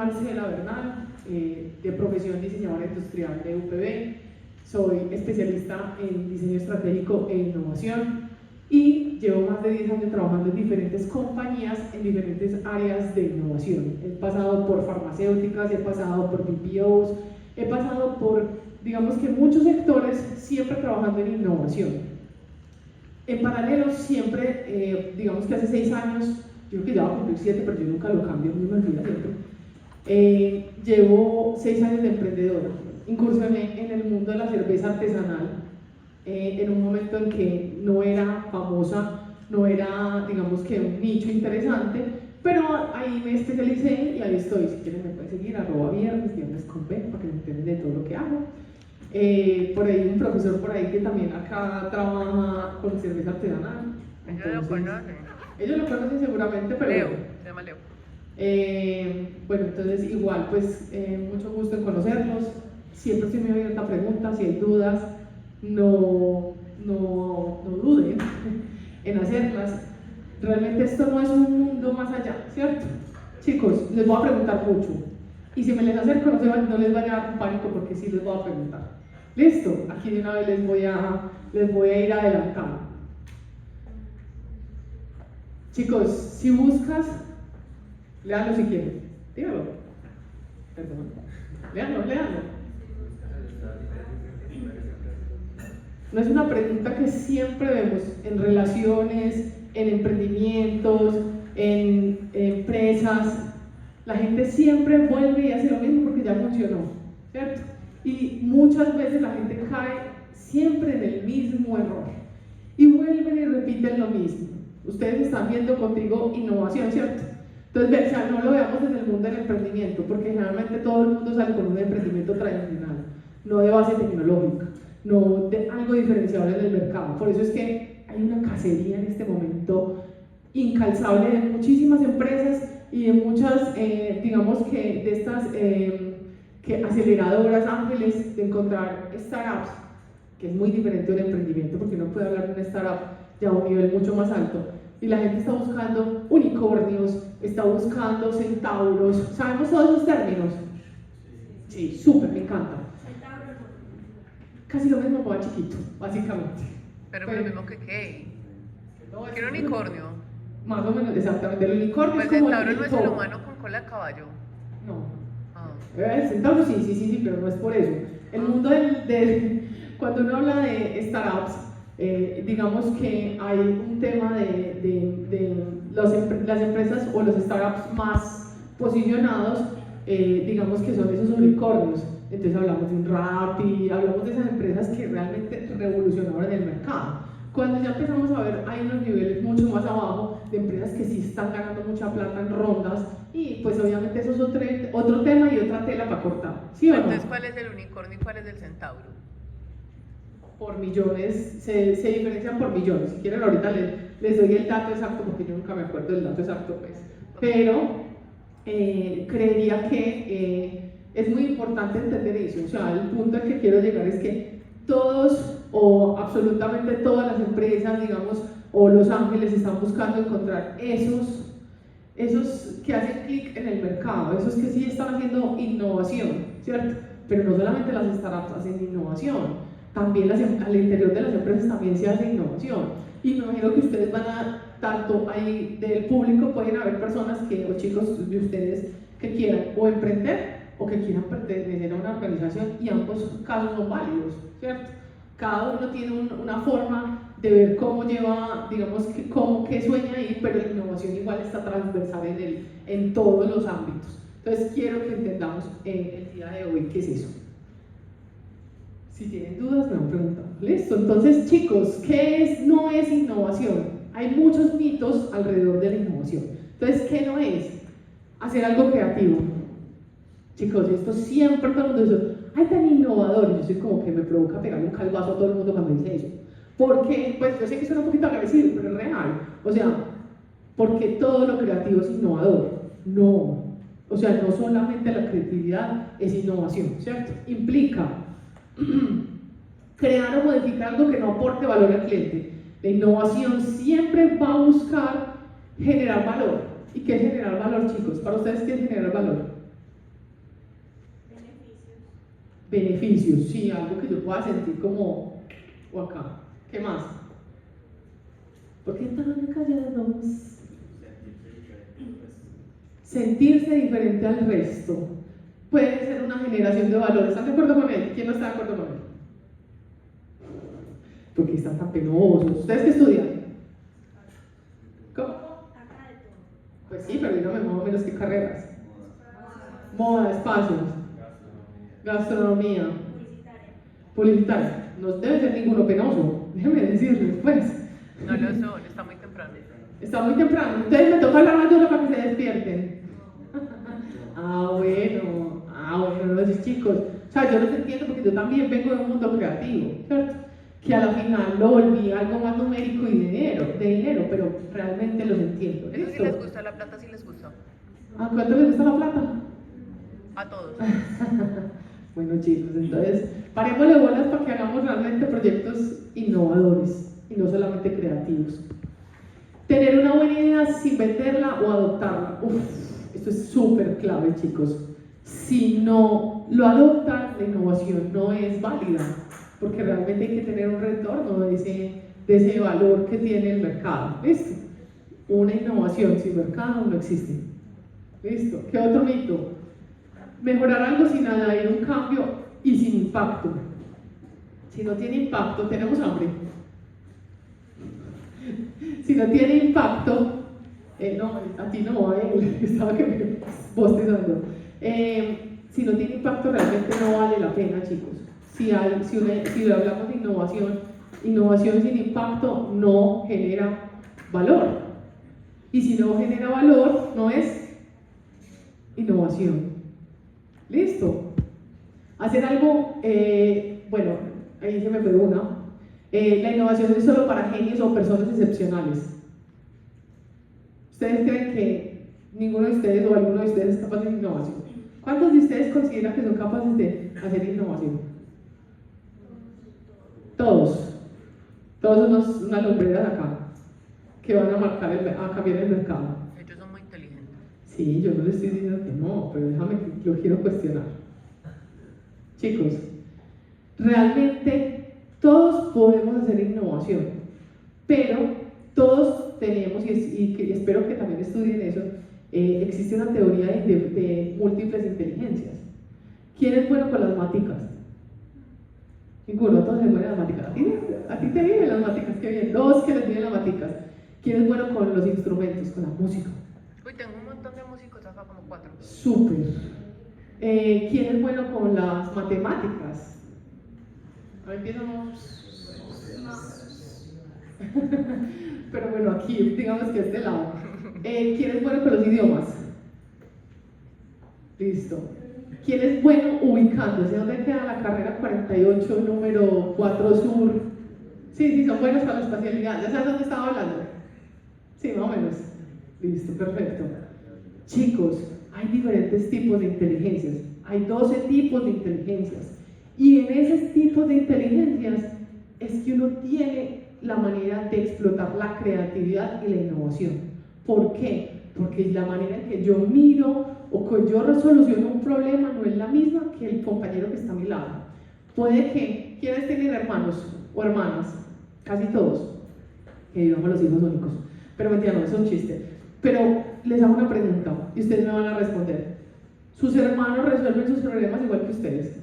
Marcela Bernal, de profesión diseñadora industrial de UPB. Soy especialista en diseño estratégico e innovación y llevo más de 10 años trabajando en diferentes compañías, en diferentes áreas de innovación. He pasado por farmacéuticas, he pasado por BPOs, he pasado por, digamos que muchos sectores, siempre trabajando en innovación. En paralelo, siempre, digamos que hace 6 años, yo creo que ya va a cumplir 7, pero yo nunca lo cambio, me olvida siempre. Llevo 6 años de emprendedora. Incursioné en el mundo de la cerveza artesanal en un momento en que no era famosa, no era, digamos que un nicho interesante, pero ahí me especialicé y ahí estoy. Si quieren me pueden seguir, @viernes con B, para que me enteren de todo lo que hago. Por ahí un profesor por ahí que también acá trabaja con cerveza artesanal. Ellos lo conocen. Ellos lo conocen seguramente, pero Leo, se llama Leo. Bueno, entonces igual, pues mucho gusto en conocerlos. Siempre estoy muy abierta a preguntas, si hay dudas, no duden en hacerlas. Realmente esto no es un mundo más allá, ¿cierto? Chicos, les voy a preguntar mucho. Y si me les acerco, no les vaya a dar pánico porque sí les voy a preguntar. ¿Listo? Aquí de una vez les voy a ir adelantando. Chicos, si buscas, léanlo si quieren. Dígalo. Perdón. Léanlo. No es una pregunta que siempre vemos en relaciones, en emprendimientos, en empresas. La gente siempre vuelve y hace lo mismo porque ya funcionó, ¿cierto? Y muchas veces la gente cae siempre en el mismo error y vuelven y repiten lo mismo. Ustedes están viendo contigo innovación, ¿cierto? Entonces, no lo veamos desde el mundo del emprendimiento, porque generalmente todo el mundo sale con un emprendimiento tradicional, no de base tecnológica, no de algo diferenciable en el mercado. Por eso es que hay una cacería en este momento incalzable de muchísimas empresas y de muchas, digamos que de estas que aceleradoras, ángeles, de encontrar startups, que es muy diferente a un emprendimiento, porque uno puede hablar de una startup ya a un nivel mucho más alto. Y la gente está buscando unicornios, está buscando centauros. ¿Sabemos todos esos términos? Sí, súper, me encanta. Casi lo mismo para chiquito, básicamente. Pero lo mismo que qué. ¿Qué unicornio? Más o menos, exactamente. El unicornio Pues es como centauro no es el humano con cola de caballo. No. El centauro sí, pero no es por eso. El mundo cuando uno habla de startups, digamos que hay un tema de las empresas o los startups más posicionados, digamos que son esos unicornios. Entonces hablamos de un Rappi, hablamos de esas empresas que realmente revolucionaron el mercado. Cuando ya empezamos a ver, hay unos niveles mucho más abajo de empresas que sí están ganando mucha plata en rondas y pues obviamente eso es otro tema y otra tela para cortar. ¿Sí o no? Entonces, ¿cuál es el unicornio y cuál es el centauro? Por millones, se diferencian por millones. Si quieren ahorita les doy el dato exacto porque yo nunca me acuerdo del dato exacto, pues. Pero creería que es muy importante entender eso. O sea, el punto al que quiero llegar es que todos o absolutamente todas las empresas, digamos, o los ángeles están buscando encontrar esos que hacen clic en el mercado, esos que sí están haciendo innovación, ¿cierto? Pero no solamente las startups hacen innovación, también al interior de las empresas también se hace innovación. Y me imagino que ustedes tanto ahí del público pueden haber personas o chicos de ustedes que quieran o emprender o que quieran pertenecer a una organización y ambos casos son válidos, ¿cierto? Cada uno tiene una forma de ver cómo lleva, digamos, qué sueña ahí, pero la innovación igual está transversal en todos los ámbitos. Entonces quiero que entendamos el día de hoy qué es eso. Si tienen dudas me van preguntando. Listo, entonces chicos, no es innovación? Hay muchos mitos alrededor de la innovación. Entonces, ¿qué no es? Hacer algo creativo. Chicos, esto siempre todo el mundo dice, ¡ay, tan innovador! Yo soy como que me provoca pegarle un calvazo a todo el mundo cuando dice eso. Porque, pues yo sé que suena un poquito agresivo, pero es real. O sea, porque todo lo creativo es innovador. No. O sea, no solamente la creatividad es innovación, ¿cierto? Implica crear o modificar algo que no aporte valor al cliente. La innovación siempre va a buscar generar valor. ¿Y qué es generar valor, chicos? Para ustedes, ¿qué es generar valor? beneficios, sí, algo que yo pueda sentir como, o acá, ¿qué más? ¿Por qué tan callados? Sentirse diferente al resto. Puede ser una generación de valores. ¿Están de acuerdo con él? ¿Quién no está de acuerdo con él? ¿Por qué están tan penosos? ¿Ustedes qué estudian? ¿Cómo? Pues sí, pero dígame más o menos qué carreras. Moda, espacios, gastronomía, publicitaria. No debe ser ninguno penoso, déjenme decirles, pues. No lo son, está muy temprano. Está muy temprano, entonces me toca hablar más duro para que se despierten. Bueno, los chicos. O sea, yo los entiendo porque yo también vengo de un mundo creativo, ¿cierto? Que a la final lo volví algo más numérico y de dinero, pero realmente los entiendo. Eso sí les gusta, la plata sí les gusta. ¿A cuánto les gusta la plata? A todos. Bueno, chicos, entonces parémosle bolas para que hagamos realmente proyectos innovadores y no solamente creativos. Tener una buena idea sin venderla o adoptarla. Esto es súper clave, chicos. Si no lo adoptan, la innovación no es válida, porque realmente hay que tener un retorno de ese valor que tiene el mercado. ¿Listo? Una innovación sin mercado no existe. ¿Listo? ¿Qué otro mito? Mejorar algo sin añadir un cambio y sin impacto. Si no tiene impacto, tenemos hambre. Si no tiene impacto, no, a ti no, a él, estaba que me bostezando. Si no tiene impacto, realmente no vale la pena, chicos. Si hablamos de innovación sin impacto no genera valor. Y si no genera valor, no es innovación. ¿Listo? Hacer algo, bueno, ahí se me fue una. La innovación es solo para genios o personas excepcionales. ¿Ustedes creen que ninguno de ustedes o alguno de ustedes es capaz de innovación? ¿Cuántos de ustedes consideran que son capaces de hacer innovación? Todos. Todos somos unas lumbreras acá que van a cambiar el mercado. Ellos son muy inteligentes. Sí, yo no les estoy diciendo que no, pero déjame que lo quiero cuestionar. Chicos, realmente todos podemos hacer innovación, pero todos tenemos, y espero que también estudien eso, existe una teoría de múltiples inteligencias. ¿Quién es bueno con las maticas? Ninguno, todos se mueren las maticas. ¿A ti te vienen las maticas? Qué bien, dos que les vienen las maticas. ¿Quién es bueno con los instrumentos, con la música? Uy, tengo un montón de músicos acá, como 4. Súper. ¿Quién es bueno con las matemáticas? Ahora empezamos. Pero bueno, aquí, digamos que es de lado. ¿Quién es bueno con los idiomas? Listo. ¿Quién es bueno ubicándose? ¿Dónde queda la carrera 48, número 4 sur? Sí, son buenos para la espacialidad. ¿Ya sabes dónde estaba hablando? Sí, más o menos. Listo, perfecto. Chicos, hay diferentes tipos de inteligencias. Hay 12 tipos de inteligencias. Y en esos tipos de inteligencias es que uno tiene la manera de explotar la creatividad y la innovación. ¿Por qué? Porque la manera en que yo miro o que yo resoluciono un problema no es la misma que el compañero que está a mi lado. Puede que, ¿quiénes tienen hermanos o hermanas? Casi todos, digamos los hijos únicos. Pero mentira, no, es un chiste. Pero les hago una pregunta y ustedes me van a responder. ¿Sus hermanos resuelven sus problemas igual que ustedes?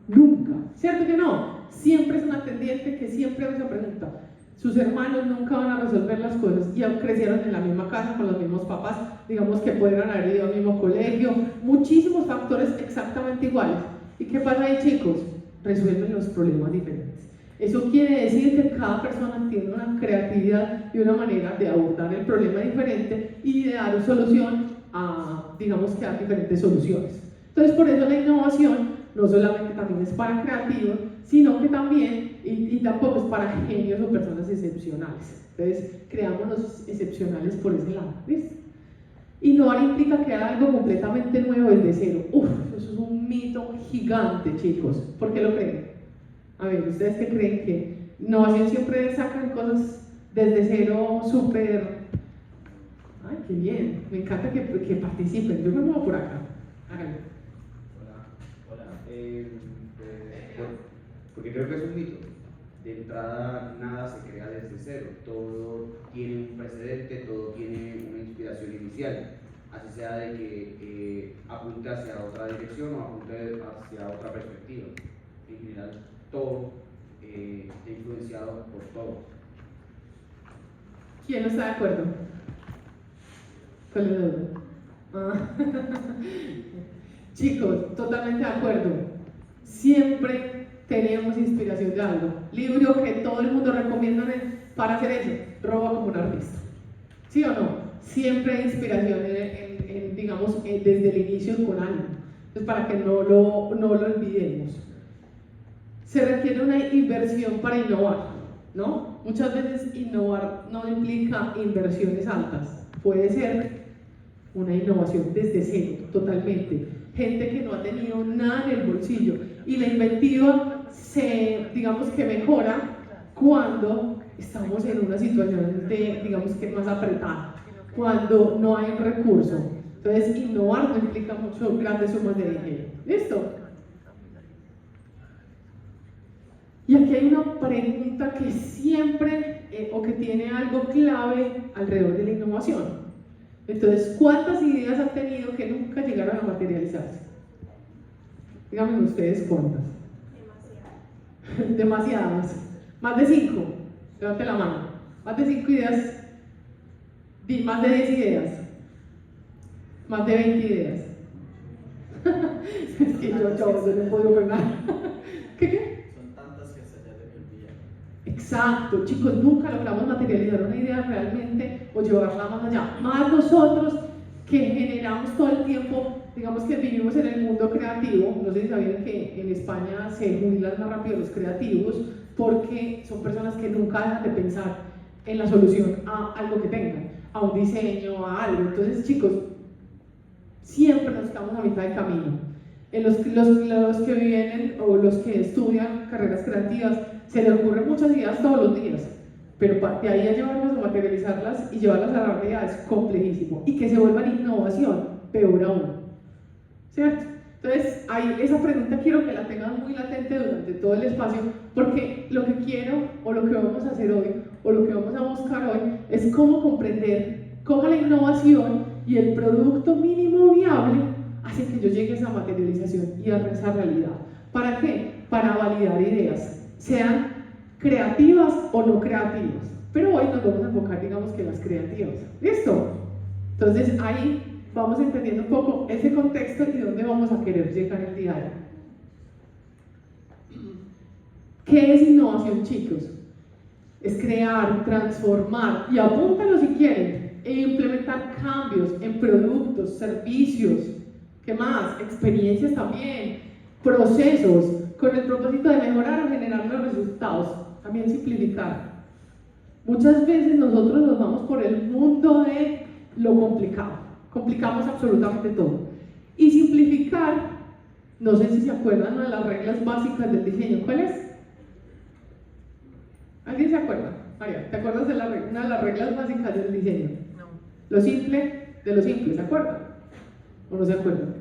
Nunca, ¿cierto que no? Siempre es una tendiente que siempre hago esa pregunta. Sus hermanos nunca van a resolver las cosas y crecieron en la misma casa con los mismos papás, digamos que pueden haber ido al mismo colegio, muchísimos factores exactamente iguales. ¿Y qué pasa ahí, chicos? Resuelven los problemas diferentes. Eso quiere decir que cada persona tiene una creatividad y una manera de abordar el problema diferente y de dar solución a, digamos que a diferentes soluciones. Entonces, por eso la innovación no solamente también es para creativos, sino que también, y tampoco es para genios o personas excepcionales. Entonces, creámonos excepcionales por ese lado, ¿listo? Innovar implica crear algo completamente nuevo desde cero. Eso es un mito gigante, chicos. ¿Por qué lo creen? A ver, ¿ustedes qué creen? Que innovación siempre sacan cosas desde cero súper... Ay, qué bien, me encanta que participen. Yo me muevo por acá. Háganlo. Porque creo que es un mito. De entrada, nada se crea desde cero. Todo tiene un precedente, todo tiene una inspiración inicial. Así sea de que apunte hacia otra dirección o apunte hacia otra perspectiva. En general, todo está influenciado por todo. ¿Quién no está de acuerdo? ¿Cuál es la duda? Chicos, totalmente de acuerdo. Siempre tenemos inspiración de algo. Libro que todo el mundo recomienda para hacer eso, Roba como un artista. ¿Sí o no? Siempre hay inspiración digamos, desde el inicio con algo. Entonces, para que no lo olvidemos. Se requiere una inversión para innovar, ¿no? Muchas veces innovar no implica inversiones altas. Puede ser una innovación desde cero, totalmente. Gente que no ha tenido nada en el bolsillo. Y la inventiva digamos que mejora cuando estamos en una situación digamos que más apretada, cuando no hay un recurso. Entonces, innovar no implica mucho grandes sumas de dinero. ¿Listo? Y aquí hay una pregunta que siempre, o que tiene algo clave alrededor de la innovación. Entonces, ¿cuántas ideas han tenido que nunca llegaron a materializarse? Díganme ustedes cuántas. Demasiadas. Más de 5. Levante la mano. Más de 5 ideas. Más de 10 ideas. Más de 20 ideas. Es que yo no puedo ver nada. ¿Qué? Son tantas que hasta ya te olvidan. Exacto, chicos, nunca logramos materializar una idea realmente o llevarla más allá. Más nosotros que generamos todo el tiempo, digamos que vivimos en el mundo creativo. No sé si sabían que en España se jubilan más rápido los creativos porque son personas que nunca dejan de pensar en la solución a algo que tengan, a un diseño, a algo. Entonces, chicos, siempre nos quedamos a mitad del camino. En los que vienen o los que estudian carreras creativas se les ocurren muchas ideas todos los días, pero de ahí a llevarlas a materializarlas y llevarlas a la realidad es complejísimo, y que se vuelvan innovación, peor aún, ¿cierto? Entonces, esa pregunta quiero que la tengan muy latente durante todo el espacio, porque lo que quiero, o lo que vamos a hacer hoy, o lo que vamos a buscar hoy, es cómo comprender cómo la innovación y el producto mínimo viable hace que yo llegue a esa materialización y a esa realidad. ¿Para qué? Para validar ideas, sean creativas o no creativas. Pero hoy nos vamos a enfocar, digamos, que en las creativas. ¿Listo? Entonces ahí vamos entendiendo un poco ese contexto y dónde vamos a querer llegar el día de hoy. ¿Qué es innovación, chicos? Es crear, transformar, y apúntalo si quieren, e implementar cambios en productos, servicios, ¿qué más? Experiencias también, procesos, con el propósito de mejorar o generar los resultados. También simplificar. Muchas veces nosotros nos vamos por el mundo de lo complicado, complicamos absolutamente todo. Y simplificar, no sé si se acuerdan de las reglas básicas del diseño. ¿Cuáles? ¿Alguien se acuerda? María, ¿te acuerdas de una de las reglas básicas del diseño? No, Lo simple de lo simple, ¿se acuerdan? ¿O no se acuerdan?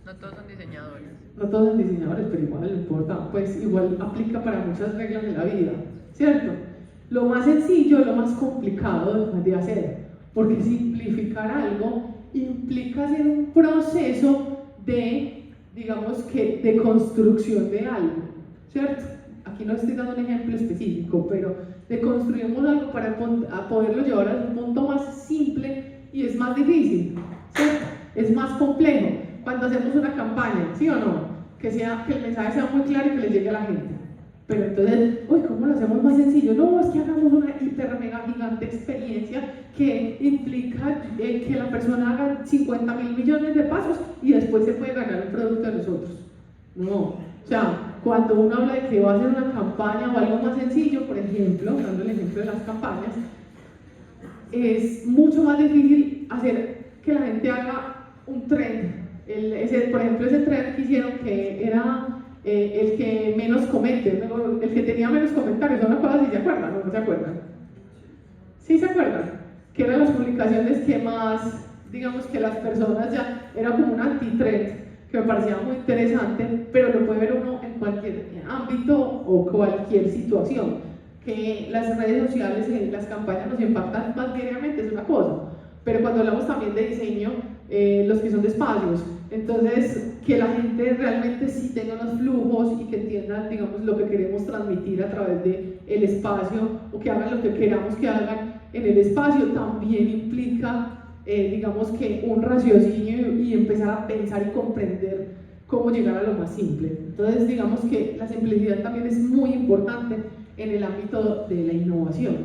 no todos son diseñadores. No todos son diseñadores, pero igual no importa, pues igual aplica para muchas reglas de la vida, ¿cierto? Lo más sencillo, lo más complicado de hacer, porque simplificar algo implica hacer un proceso de, digamos que, de construcción de algo, ¿cierto? Aquí no estoy dando un ejemplo específico, pero de construimos algo para poderlo llevar a un punto más simple y es más difícil, ¿cierto? Es más complejo cuando hacemos una campaña, ¿sí o no? Que el mensaje sea muy claro y que le llegue a la gente. Pero entonces, uy, ¿cómo lo hacemos más sencillo? No, es que hagamos una hiper mega gigante experiencia que implica que la persona haga 50.000 millones de pasos y después se puede ganar un producto de nosotros. No, o sea, cuando uno habla de que va a hacer una campaña o algo más sencillo, por ejemplo, dando el ejemplo de las campañas, es mucho más difícil hacer que la gente haga un trend. Por ejemplo, ese trend que hicieron que era el que menos comente, el que tenía menos comentarios, una cosa así, ¿se acuerdan o no se acuerdan? ¿Sí se acuerdan? Que eran las publicaciones que más, digamos que las personas ya, era como un anti-trend, que me parecía muy interesante, pero lo puede ver uno en cualquier ámbito o cualquier situación, que las redes sociales y las campañas nos impactan más diariamente, es una cosa, pero cuando hablamos también de diseño, los que son de espacios, entonces que la gente realmente sí tenga unos flujos y que entiendan, digamos, lo que queremos transmitir a través del espacio, o que hagan lo que queramos que hagan en el espacio, también implica digamos que un raciocinio y empezar a pensar y comprender cómo llegar a lo más simple. Entonces digamos que la simplicidad también es muy importante en el ámbito de la innovación.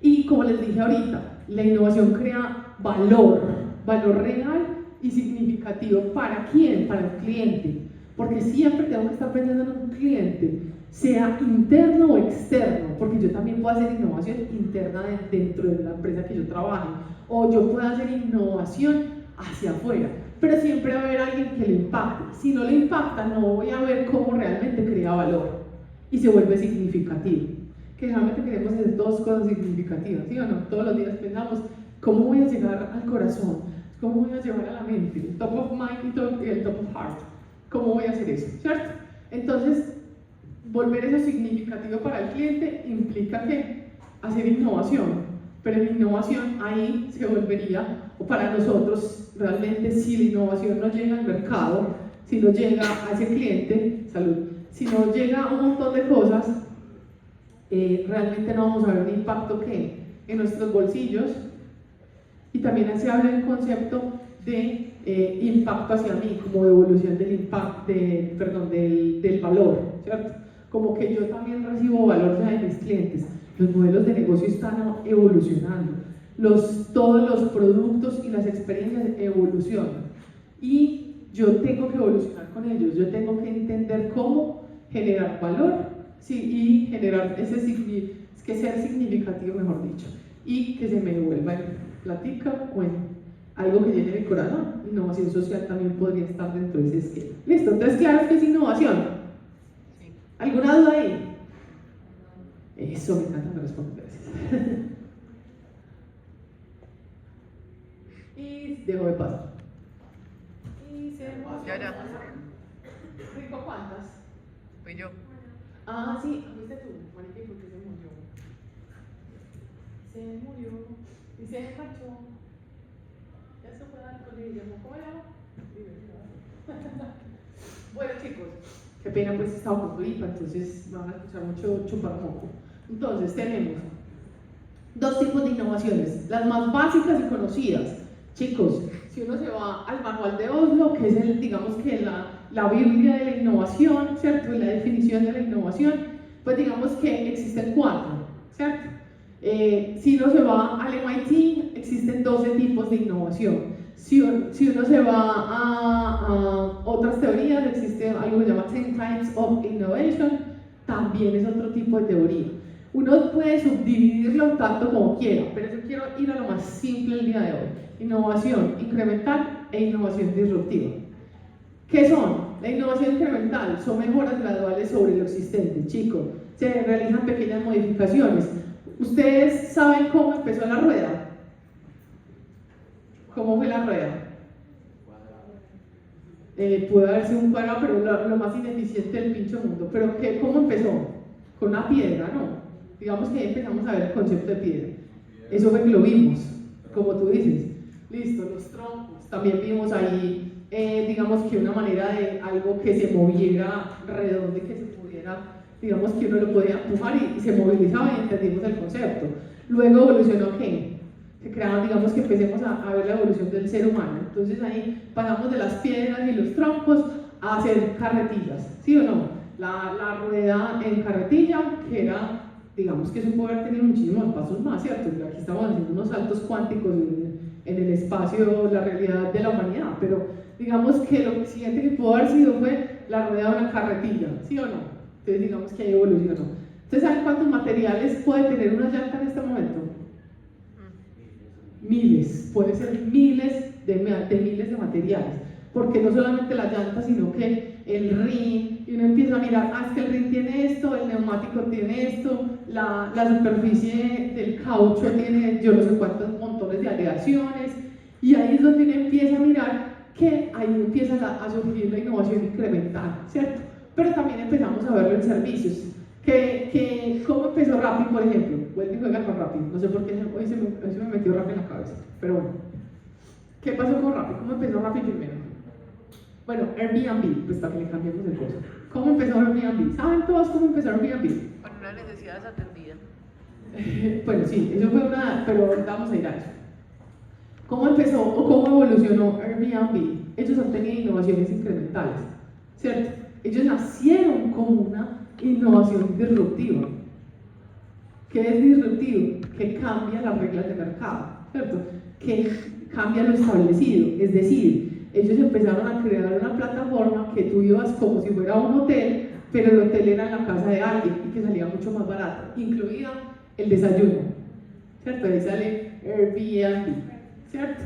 Y como les dije ahorita, la innovación crea valor real y significativo. ¿Para quién? Para el cliente. Porque siempre tengo que estar pensando en un cliente, sea interno o externo, porque yo también puedo hacer innovación interna dentro de la empresa que yo trabaje, o yo puedo hacer innovación hacia afuera, pero siempre va a haber alguien que le impacte. Si no le impacta, no voy a ver cómo realmente crea valor y se vuelve significativo. Que realmente queremos hacer dos cosas significativas, ¿sí o no? Todos los días pensamos, ¿cómo voy a llegar al corazón? ¿Cómo voy a llevar a la mente? El top of mind y el top of heart. ¿Cómo voy a hacer eso? ¿Cierto? Entonces, volver eso significativo para el cliente implica que hacer innovación, pero en innovación ahí se volvería, o para nosotros realmente, si la innovación no llega al mercado, si no llega a ese cliente, salud, si no llega a un montón de cosas, realmente no vamos a ver un impacto que en nuestros bolsillos. Y también se habla del concepto de impacto hacia mí, como devolución del impacto, del valor, ¿cierto? Como que yo también recibo valor ya de mis clientes. Los modelos de negocio están evolucionando, todos los productos y las experiencias evolucionan y yo tengo que evolucionar con ellos, yo tengo que entender cómo generar valor, sí, y generar que sea significativo, mejor dicho, y que se me devuelva en platica o en algo que llene mi corazón. Innovación social también podría estar dentro de ese esquema. Listo, entonces claro que es innovación. ¿Alguna duda ahí? Eso me encanta responder, gracias. Y dejo de pasar. Y se Ya. ¿Rico cuántas? Fui yo. Ah, sí, fuiste tú, marica, ¿y por qué se murió? Se murió y se marchó. Ya se fue al colegio, ¿cómo era? Bueno, chicos, qué pena, pues estaba con gripa, entonces van a escuchar mucho chupar moco. Entonces tenemos dos tipos de innovaciones, las más básicas y conocidas. Chicos, si uno se va al manual de Oslo, que es digamos que la Biblia de la innovación, ¿cierto? Y la definición de la innovación, pues digamos que existen 4, ¿cierto? Si uno se va al MIT, existen 12 tipos de innovación. Si uno se va a otras teorías, existe algo que se llama 10 Types of Innovation, también es otro tipo de teoría. Uno puede subdividirlo tanto como quiera, pero yo quiero ir a lo más simple el día de hoy. Innovación incremental e innovación disruptiva. ¿Qué son? La innovación incremental son mejoras graduales sobre lo existente, chicos. Se realizan pequeñas modificaciones. ¿Ustedes saben cómo empezó la rueda? ¿Cómo fue la rueda? Puede haber sido un cuadrado, pero lo más ineficiente del pincho mundo. ¿Pero cómo empezó? Con una piedra, ¿no? Digamos que ahí empezamos a ver el concepto de piedra. Eso fue que lo vimos, como tú dices. Listo, los troncos. También vimos ahí, digamos que una manera de algo que se moviera redondo y que se pudiera, digamos que uno lo podía empujar y se movilizaba y entendimos el concepto. Luego evolucionó ¿qué? Se creaban, digamos que empecemos a ver la evolución del ser humano. Entonces ahí pasamos de las piedras y los troncos a hacer carretillas, ¿sí o no? La rueda en carretilla, que era, digamos que eso puede haber tenido muchísimos pasos más, ¿cierto? Y aquí estamos haciendo unos saltos cuánticos en el espacio, la realidad de la humanidad, pero digamos que lo siguiente que pudo haber sido fue la rueda de una carretilla, ¿sí o no? Entonces digamos que ahí evolucionó. ¿Ustedes saben cuántos materiales puede tener una llanta en este momento? Miles, puede ser miles de miles de materiales, porque no solamente la llanta, sino que el rin, y uno empieza a mirar, es que el rin tiene esto, el neumático tiene esto, la superficie del caucho tiene yo no sé cuántos montones de aleaciones, y ahí es donde uno empieza a mirar que ahí empieza a surgir la innovación incremental, ¿cierto? Pero también empezamos a verlo en servicios. ¿Cómo empezó Rappi, por ejemplo? Vuelve y juega con Rappi. No sé por qué hoy se me metió Rappi en la cabeza, pero bueno. ¿Qué pasó con Rappi? ¿Cómo empezó Rappi primero? Bueno, Airbnb, pues para que le cambiemos el curso. ¿Cómo empezó Airbnb? ¿Saben todos cómo empezó Airbnb? Con una necesidad desatendida. Bueno, sí, eso fue una, pero vamos a ir a eso. ¿Cómo empezó o cómo evolucionó Airbnb? Ellos han tenido innovaciones incrementales, ¿cierto? Ellos nacieron como una innovación disruptiva. ¿Qué es disruptivo? Que cambia las reglas de mercado, ¿cierto? Que cambia lo establecido, es decir, ellos empezaron a crear una plataforma que tú ibas como si fuera un hotel, pero el hotel era en la casa de alguien y que salía mucho más barato, incluida el desayuno, ¿cierto? Ahí sale Airbnb, ¿cierto?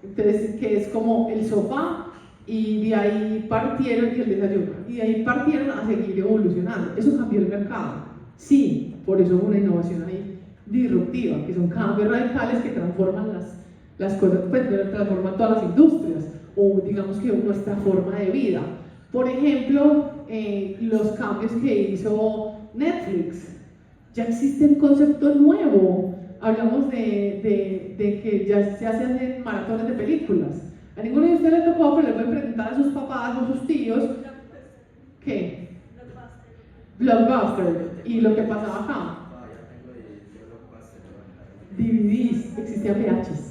Entonces, que es como el sofá y de ahí partieron y el desayuno, y de ahí partieron a seguir evolucionando. Eso cambió el mercado, sí, por eso hubo una innovación ahí disruptiva, que son cambios radicales que transforman las cosas, pues transforman todas las industrias, o digamos que nuestra forma de vida. Por ejemplo, los cambios que hizo Netflix. Ya existe un concepto nuevo. Hablamos de que ya se hacen maratones de películas. A ninguno de ustedes le tocó, pero les voy a preguntar a sus papás o sus tíos. ¿Qué? Blockbuster. ¿Y lo que pasaba acá? DVDs, existían VHs.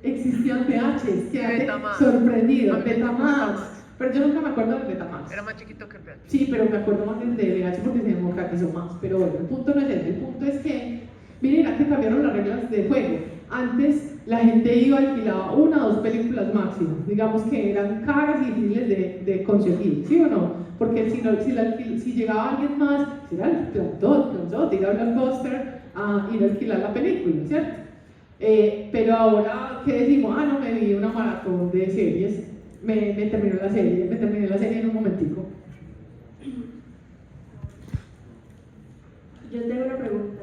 Existían VHs, quédate sorprendido. Betamax. Pero yo nunca me acuerdo del Betamax. Era más chiquito que el VH. Sí, pero me acuerdo más del de VH porque se democratizó más. Pero bueno, el punto no es ese. El punto es que, miren, que cambiaron las reglas del juego. Antes la gente iba y alquilaba una o dos películas máximo. Digamos que eran caras y difíciles de conseguir, ¿sí o no? Porque si llegaba alguien más, era el planzot, ir a Blockbuster a ir a alquilar la película, ¿cierto? Pero ahora, ¿qué decimos? No, me vi una maratón de series, me terminé la serie en un momentico. Yo tengo una pregunta.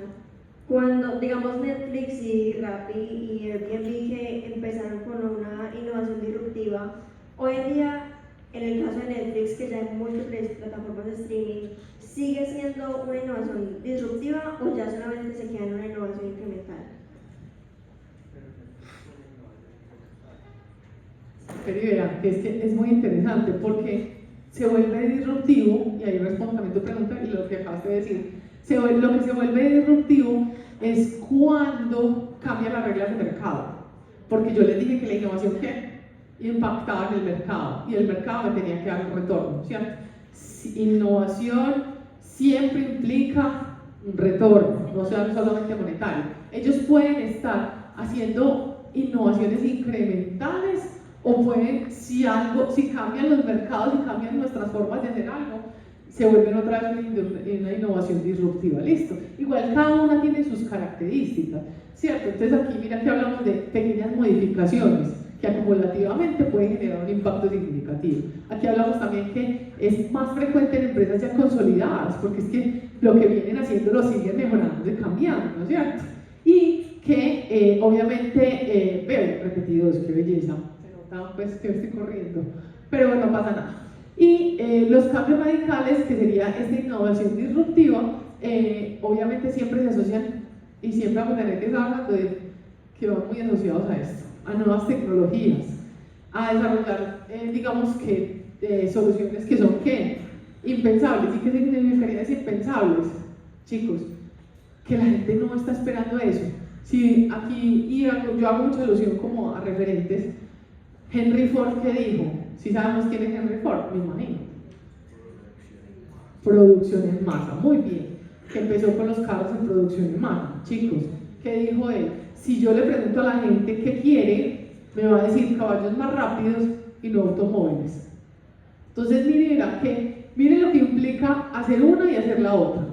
Cuando, digamos, Netflix y Rappi y Airbnb que empezaron con una innovación disruptiva, hoy en día, en el caso de Netflix, que ya hay múltiples plataformas de streaming, ¿sigue siendo una innovación disruptiva o ya solamente se queda en una innovación incremental? Pero verán, es que es muy interesante porque se vuelve disruptivo, y ahí respondo también tu pregunta y lo que acabas de decir, lo que se vuelve disruptivo es cuando cambia las reglas del mercado, porque yo les dije que la innovación ¿qué? Impactaba en el mercado y el mercado me tenía que dar un retorno, ¿cierto? Innovación siempre implica un retorno, no sea solamente monetario. Ellos pueden estar haciendo innovaciones incrementales o pueden, si cambian los mercados y cambian nuestras formas de hacer algo, se vuelven otra vez una innovación disruptiva, listo. Igual cada una tiene sus características, ¿cierto? Entonces aquí mira que hablamos de pequeñas modificaciones que acumulativamente pueden generar un impacto significativo. Aquí hablamos también que es más frecuente en empresas ya consolidadas, porque es que lo que vienen haciendo lo siguen mejorando y cambiando, ¿no es cierto? Y que obviamente, veo repetidos, qué belleza, se nota pues que estoy corriendo, pero bueno, no pasa nada. Y los cambios radicales, que sería esta innovación disruptiva, obviamente siempre se asocian, y siempre vamos a tener que estar hablando de que van muy asociados a esto, a nuevas tecnologías, a desarrollar, digamos que, soluciones que son ¿qué? Impensables. ¿Y qué significaría decir impensables? Chicos, que la gente no está esperando eso. Si aquí, yo hago mucha alusión como a referentes, Henry Ford, ¿qué dijo? Si sabemos quién es Henry Ford, me imagino. Producción en masa, muy bien. Que empezó con los carros en producción en masa. Chicos, ¿qué dijo él? Si yo le pregunto a la gente qué quiere, me va a decir caballos más rápidos y no automóviles. Entonces miren lo que implica hacer una y hacer la otra.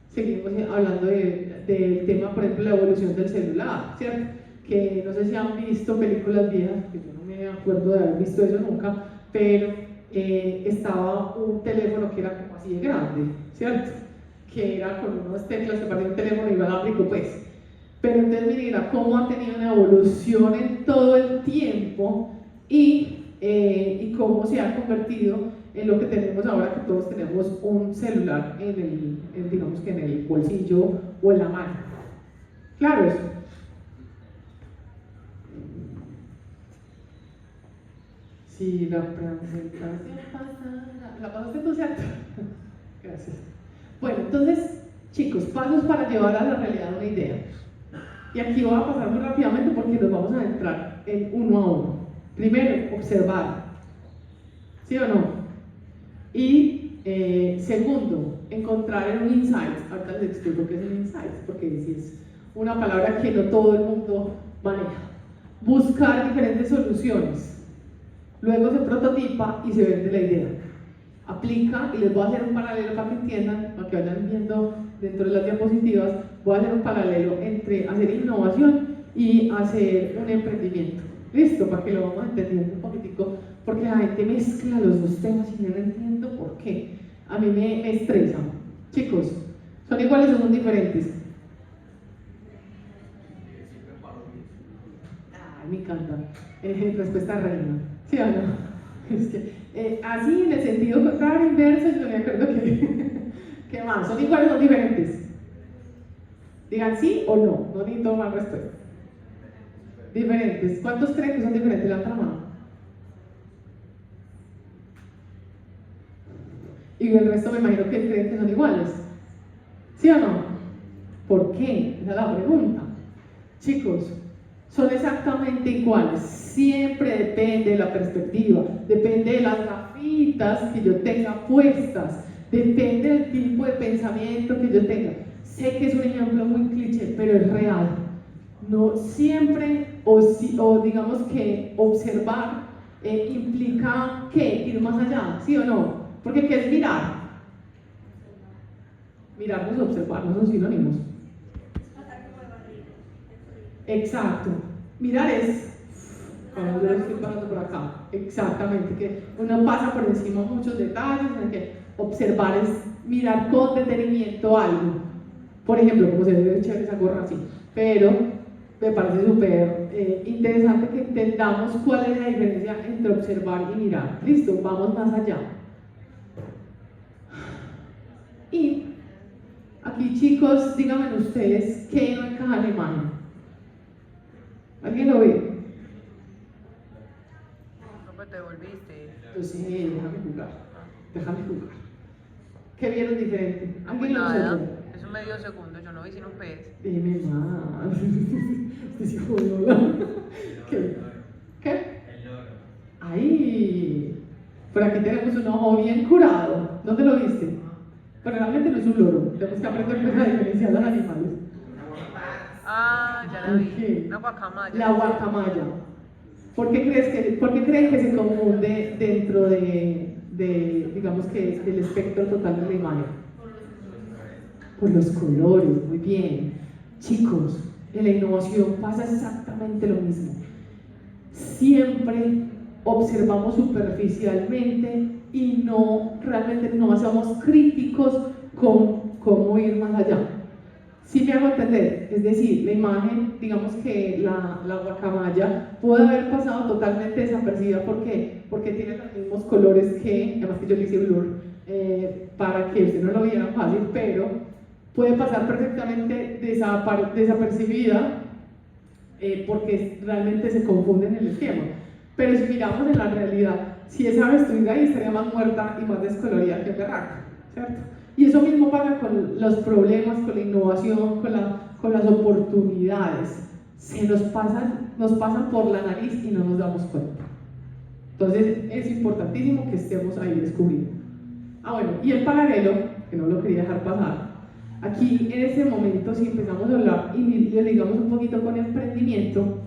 Seguimos hablando del tema, por ejemplo, la evolución del celular, ¿cierto? Que no sé si han visto películas viejas, que yo no me acuerdo de haber visto eso nunca, pero estaba un teléfono que era como así de grande, ¿cierto? Que era con unas teclas que parecía un teléfono inalámbrico, pues. Pero entonces mira cómo ha tenido una evolución en todo el tiempo y y cómo se ha convertido en lo que tenemos ahora, que todos tenemos un celular digamos que en el bolsillo o en la mano. Claro eso. Si la presentación pasa, ¿la pasaste tú, cierto? Gracias. Bueno, entonces, chicos, pasos para llevar a la realidad una idea. Y aquí voy a pasar muy rápidamente porque nos vamos a entrar en uno a uno. Primero, observar. ¿Sí o no? Y segundo, encontrar en un insight. Ahorita les explico qué es el insight, porque es una palabra que no todo el mundo maneja. Buscar diferentes soluciones. Luego se prototipa y se vende la idea. Aplica, y les voy a hacer un paralelo para que entiendan, para que vayan viendo dentro de las diapositivas. Voy a hacer un paralelo entre hacer innovación y hacer un emprendimiento. ¿Listo? Para que lo vamos entendiendo un poquitico, porque la gente mezcla los dos temas y yo no entiendo por qué. A mí me estresa. Chicos, ¿son iguales o son diferentes? Ay, me encanta. Respuesta reina. ¿Sí o no? Es que, así, en el sentido contrario, inverso, yo me acuerdo que... ¿Qué más? ¿Son iguales o son diferentes? Digan sí o no, no necesito más respuesta. Diferentes. ¿Cuántos creen que son diferentes? La otra mano. Y el resto me imagino que creen que son iguales. ¿Sí o no? ¿Por qué? Esa es la pregunta. Chicos, son exactamente iguales. Siempre depende de la perspectiva, depende de las gafitas que yo tenga puestas, depende del tipo de pensamiento que yo tenga. Sé que es un ejemplo muy cliché, pero es real. No siempre, o digamos que observar implica ¿qué? Ir más allá, ¿sí o no? Porque ¿qué es mirar? Mirarnos, observarnos son sinónimos. Exacto. Mirar es cuando yo estoy pasando por acá. Exactamente, que uno pasa por encima muchos detalles, que observar es mirar con detenimiento algo. Por ejemplo, como se debe echar esa gorra así. Pero me parece súper interesante que entendamos cuál es la diferencia entre observar y mirar. Listo, vamos más allá. Y aquí, chicos, díganme ustedes qué no encaja en la imagen. ¿Alguien lo ve? No, pues te volviste. Yo sé, déjame jugar. Déjame jugar. ¿Qué vieron diferente? Pues ¿Alguien lo nada, observó? es un medio segundo, yo no vi sino un pez. Dime más. Este hijo de Lola. ¿Qué? ¿Qué? El loro. Ahí. Por aquí tenemos un ojo bien curado. ¿Dónde lo viste? Pero realmente no es un loro. Tenemos que aprender a diferenciar los animales. Ah, ya la vi. Ok. Una guacamaya. La guacamaya. ¿Por qué creen que se confunde dentro digamos que del espectro total de la imagen? Por los colores, muy bien. Chicos, en la innovación pasa exactamente lo mismo. Siempre observamos superficialmente y realmente no hacemos críticos con cómo ir más allá. ¿Sí me hago entender? Es decir, la imagen, digamos que la guacamaya puede haber pasado totalmente desapercibida. ¿Por qué? Porque tiene los mismos colores que, además que yo le hice blur, para que usted no lo viera fácil, pero puede pasar perfectamente desapercibida porque realmente se confunde en el esquema. Pero si miramos en la realidad, si esa ave estuviera ahí, estaría más muerta y más descolorida que berraca, ¿cierto? Y eso mismo pasa con los problemas, con la innovación, con las oportunidades. Nos pasan por la nariz y no nos damos cuenta. Entonces es importantísimo que estemos ahí descubriendo. Bueno, y el paralelo, que no lo quería dejar pasar, aquí en este momento, si empezamos a hablar y le digamos un poquito con emprendimiento,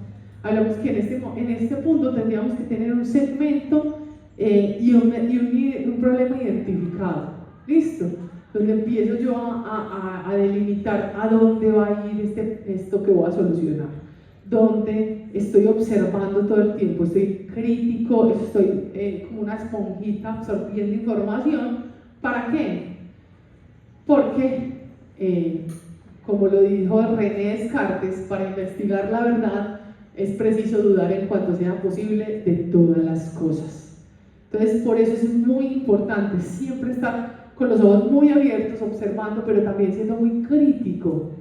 hablamos que en este punto tendríamos que tener un segmento y un problema identificado. ¿Listo? Donde empiezo yo a delimitar a dónde va a ir esto que voy a solucionar. Donde estoy observando todo el tiempo, estoy crítico, estoy como una esponjita absorbiendo información. ¿Para qué? Porque, como lo dijo René Descartes, para investigar la verdad es preciso dudar en cuanto sea posible de todas las cosas. Entonces, por eso es muy importante siempre estar con los ojos muy abiertos, observando, pero también siendo muy crítico.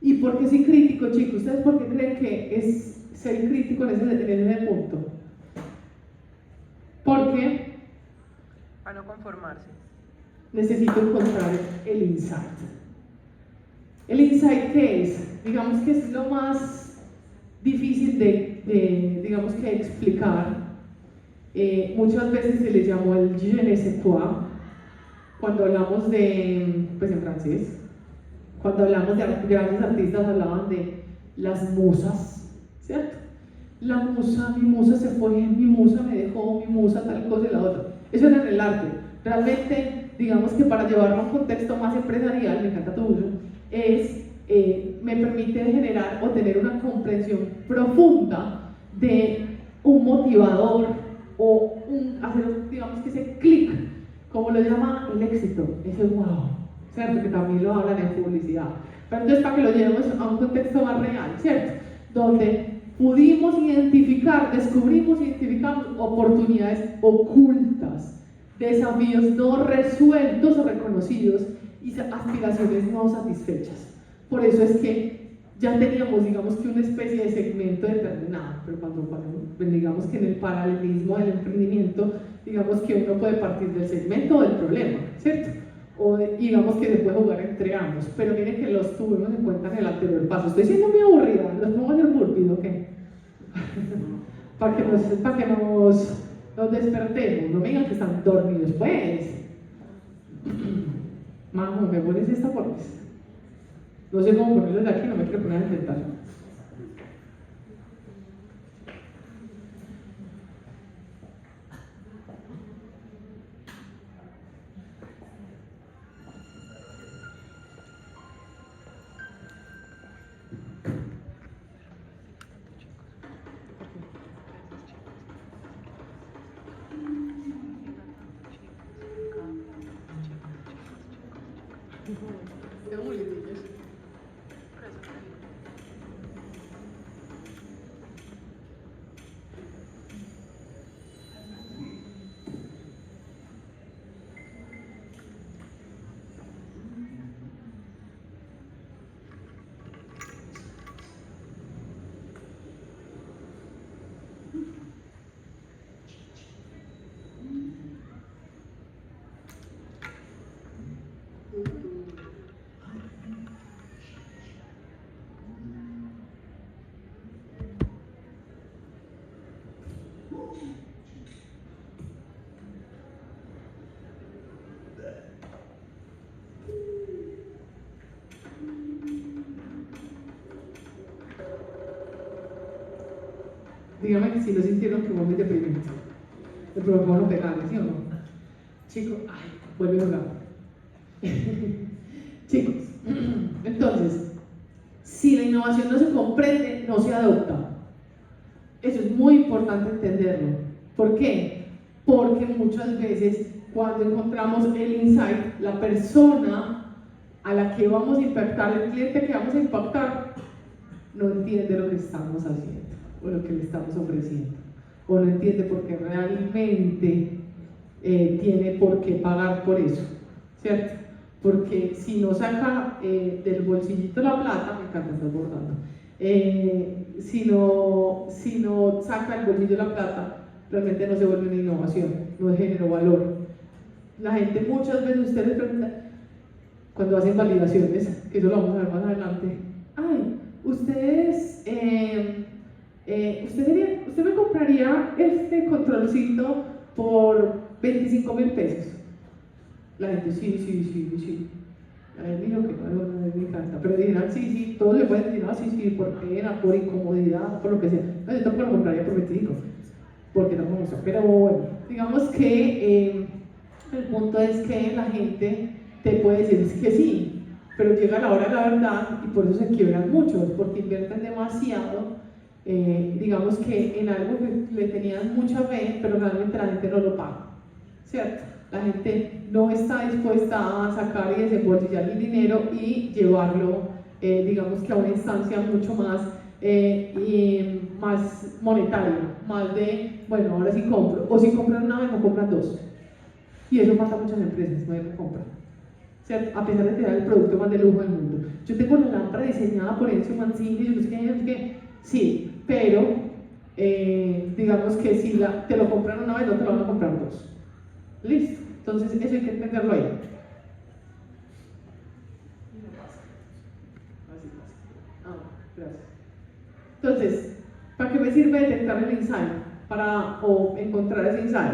¿Y por qué soy crítico, chicos? ¿Ustedes por qué creen que es ser crítico en ese punto? Porque Para no conformarse. necesito encontrar el insight. ¿El insight qué es? Digamos que es lo más difícil digamos que explicar. Muchas veces se le llamó el je ne sais quoi, cuando hablamos pues en francés, cuando hablamos de grandes artistas hablaban de las musas, ¿cierto? La musa, mi musa se fue, mi musa me dejó, mi musa tal cosa y la otra. Eso era en el arte. Realmente, digamos que para llevarlo a un contexto más empresarial, me encanta tu uso, me permite generar o tener una comprensión profunda de un motivador o hacer, digamos que ese clic, como lo llama el éxito, ese wow, ¿cierto? Que también lo hablan en publicidad. Pero entonces, para que lo llevemos a un contexto más real, ¿cierto? Donde pudimos descubrimos, identificamos oportunidades ocultas, desafíos no resueltos o reconocidos y aspiraciones no satisfechas. Por eso es que ya teníamos, digamos que una especie de segmento determinado, pero cuando digamos que en el paralelismo del emprendimiento, digamos que uno puede partir del segmento o del problema, ¿cierto? O digamos que se puede jugar entre ambos, pero miren que los tuvimos en cuenta en el anterior paso. Estoy siendo muy aburrida, ¿los pongo a hacer burpees o qué? para que nos despertemos, no me digan que están dormidos, pues. Majo, ¿me pones esta porque no sé cómo ponerlos de aquí, no me quiero poner a intentar? Dígame que si lo sintieron que fue muy deprimente. Le provocó no pegarle, ¿sí o no? Chicos, ay, vuelve a jugar. Chicos, entonces, si la innovación no se comprende, no se adopta. Eso es muy importante entenderlo. ¿Por qué? Porque muchas veces cuando encontramos el insight, la persona a la que vamos a impactar, el cliente que vamos a impactar, no entiende lo que estamos haciendo o lo que le estamos ofreciendo, o no entiende por qué realmente tiene por qué pagar por eso, ¿cierto? Porque si no saca del bolsillito la plata, me encanta estar bordando, si no saca el bolsillo la plata, realmente no se vuelve una innovación, no generó valor. La gente muchas veces, ustedes les preguntan, cuando hacen validaciones, que eso lo vamos a ver más adelante, ay, usted me compraría este controlcito por 25.000 pesos. La gente, sí. A él dijo que no me encanta, pero dijeron, sí, todos le pueden decir, sí, por pena, por incomodidad, por lo que sea. No, yo tampoco lo compraría por 25, porque no me gusta. Pero bueno, digamos que el punto es que la gente te puede decir que sí, pero llega la hora de la verdad y por eso se quiebran muchos, porque invierten demasiado, digamos que en algo que le tenían mucha fe, pero realmente la gente no lo paga, ¿cierto? La gente no está dispuesta a sacar y desembolsillar el dinero y llevarlo, digamos que a una instancia mucho más y más monetario, más de, bueno, ahora sí compro, o si compran una vez no compran dos. Y eso pasa a muchas empresas, no hay que comprar. O sea, a pesar de tener el producto más de lujo del mundo. Yo tengo la lámpara diseñada por Enzo Mancini, yo no sé qué, sí, pero digamos que si te lo compran una vez, no te lo van a comprar dos. Listo. Entonces, eso hay que entenderlo ahí. Gracias. Entonces, ¿para qué me sirve detectar el insight? O encontrar ese insight.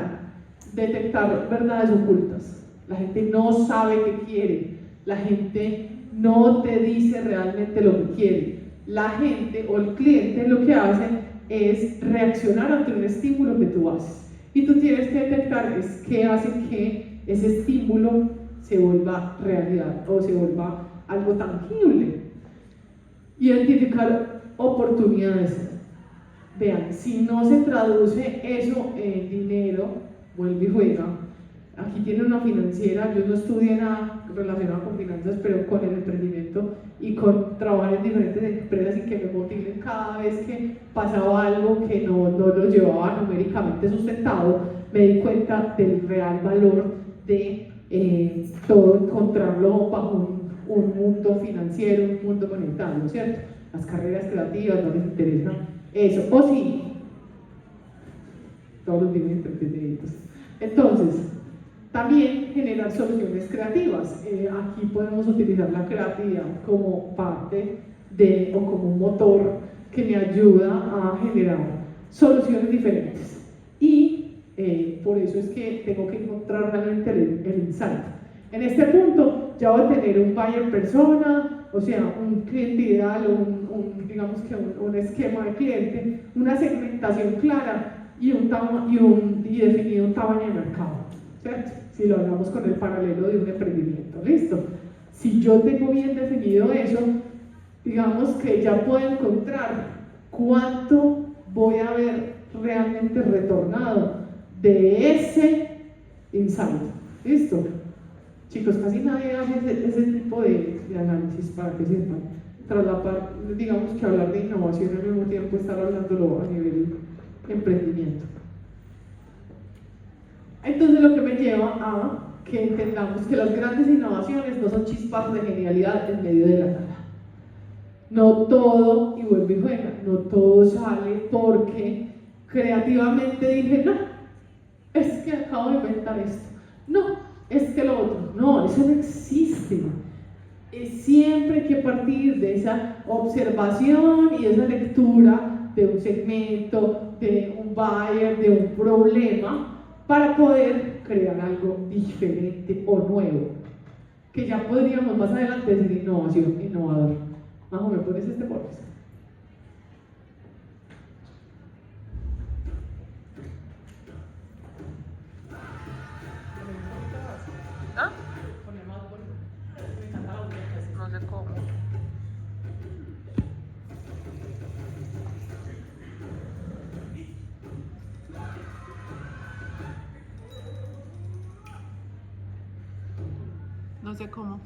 Detectar verdades ocultas. La gente no sabe qué quiere. La gente no te dice realmente lo que quiere. La gente o el cliente lo que hace es reaccionar ante un estímulo que tú haces. Y tú tienes que detectar qué hace que ese estímulo se vuelva realidad o se vuelva algo tangible. Identificar oportunidades. Vean, si no se traduce eso en dinero, vuelve y juega. Aquí tiene una financiera, yo no estudié nada relacionado con finanzas, pero con el emprendimiento y con trabajar en diferentes empresas y que me motiven cada vez que pasaba algo que no lo llevaba numéricamente sustentado, me di cuenta del real valor de todo encontrarlo bajo un mundo financiero, un mundo monetario, ¿cierto? Las carreras creativas no les interesa eso, o sí, todos los días entretenidos. Entonces, también generar soluciones creativas. Aquí podemos utilizar la creatividad como parte o como un motor que me ayuda a generar soluciones diferentes. Y por eso es que tengo que encontrar realmente el insight. En este punto ya voy a tener un buyer persona, o sea, un cliente ideal, digamos que un esquema de cliente, una segmentación clara y definido un tamaño de mercado, ¿cierto? Si lo hablamos con el paralelo de un emprendimiento, ¿listo? Si yo tengo bien definido eso, digamos que ya puedo encontrar cuánto voy a ver realmente retornado de ese insight, ¿listo? Chicos, casi nadie hace ese tipo de análisis para que sepan. Digamos que hablar de innovación al mismo tiempo estar hablándolo a nivel emprendimiento. Entonces lo que me lleva a que entendamos que las grandes innovaciones no son chispazos de genialidad en medio de la nada. No todo, y vuelve y juega, no todo sale porque creativamente dije, no, es que acabo de inventar esto, no, es que lo otro, no, eso no existe. Siempre hay que partir de esa observación y esa lectura de un segmento, de un buyer, de un problema, para poder crear algo diferente o nuevo, que ya podríamos más adelante decir innovación, innovador. Majo, ¿me pones este por favor? ¿Ah? No sé cómo. No sé cómo.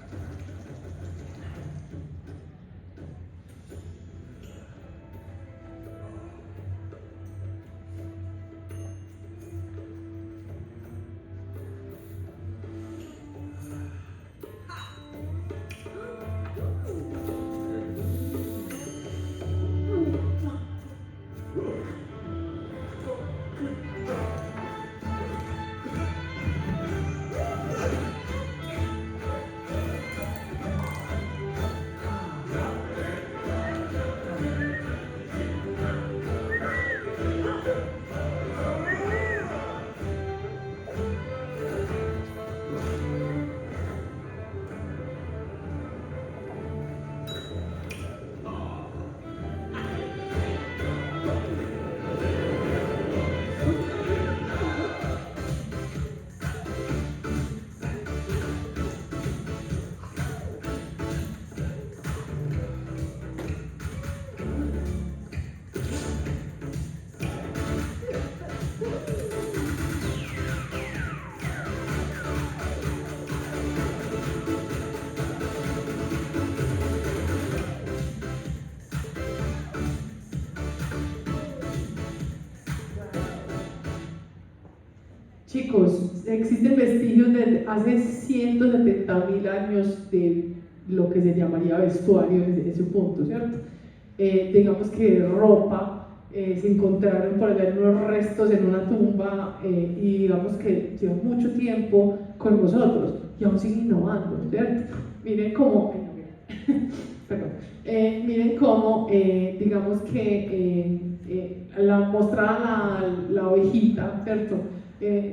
chicos, existen vestigios de hace 170.000 años de lo que se llamaría vestuario desde ese punto, ¿cierto? Digamos que ropa, se encontraron por allá unos restos en una tumba y digamos que lleva mucho tiempo con nosotros y aún sigue innovando, ¿cierto? Miren cómo, perdón, miren cómo, digamos que mostraba la ovejita, ¿cierto?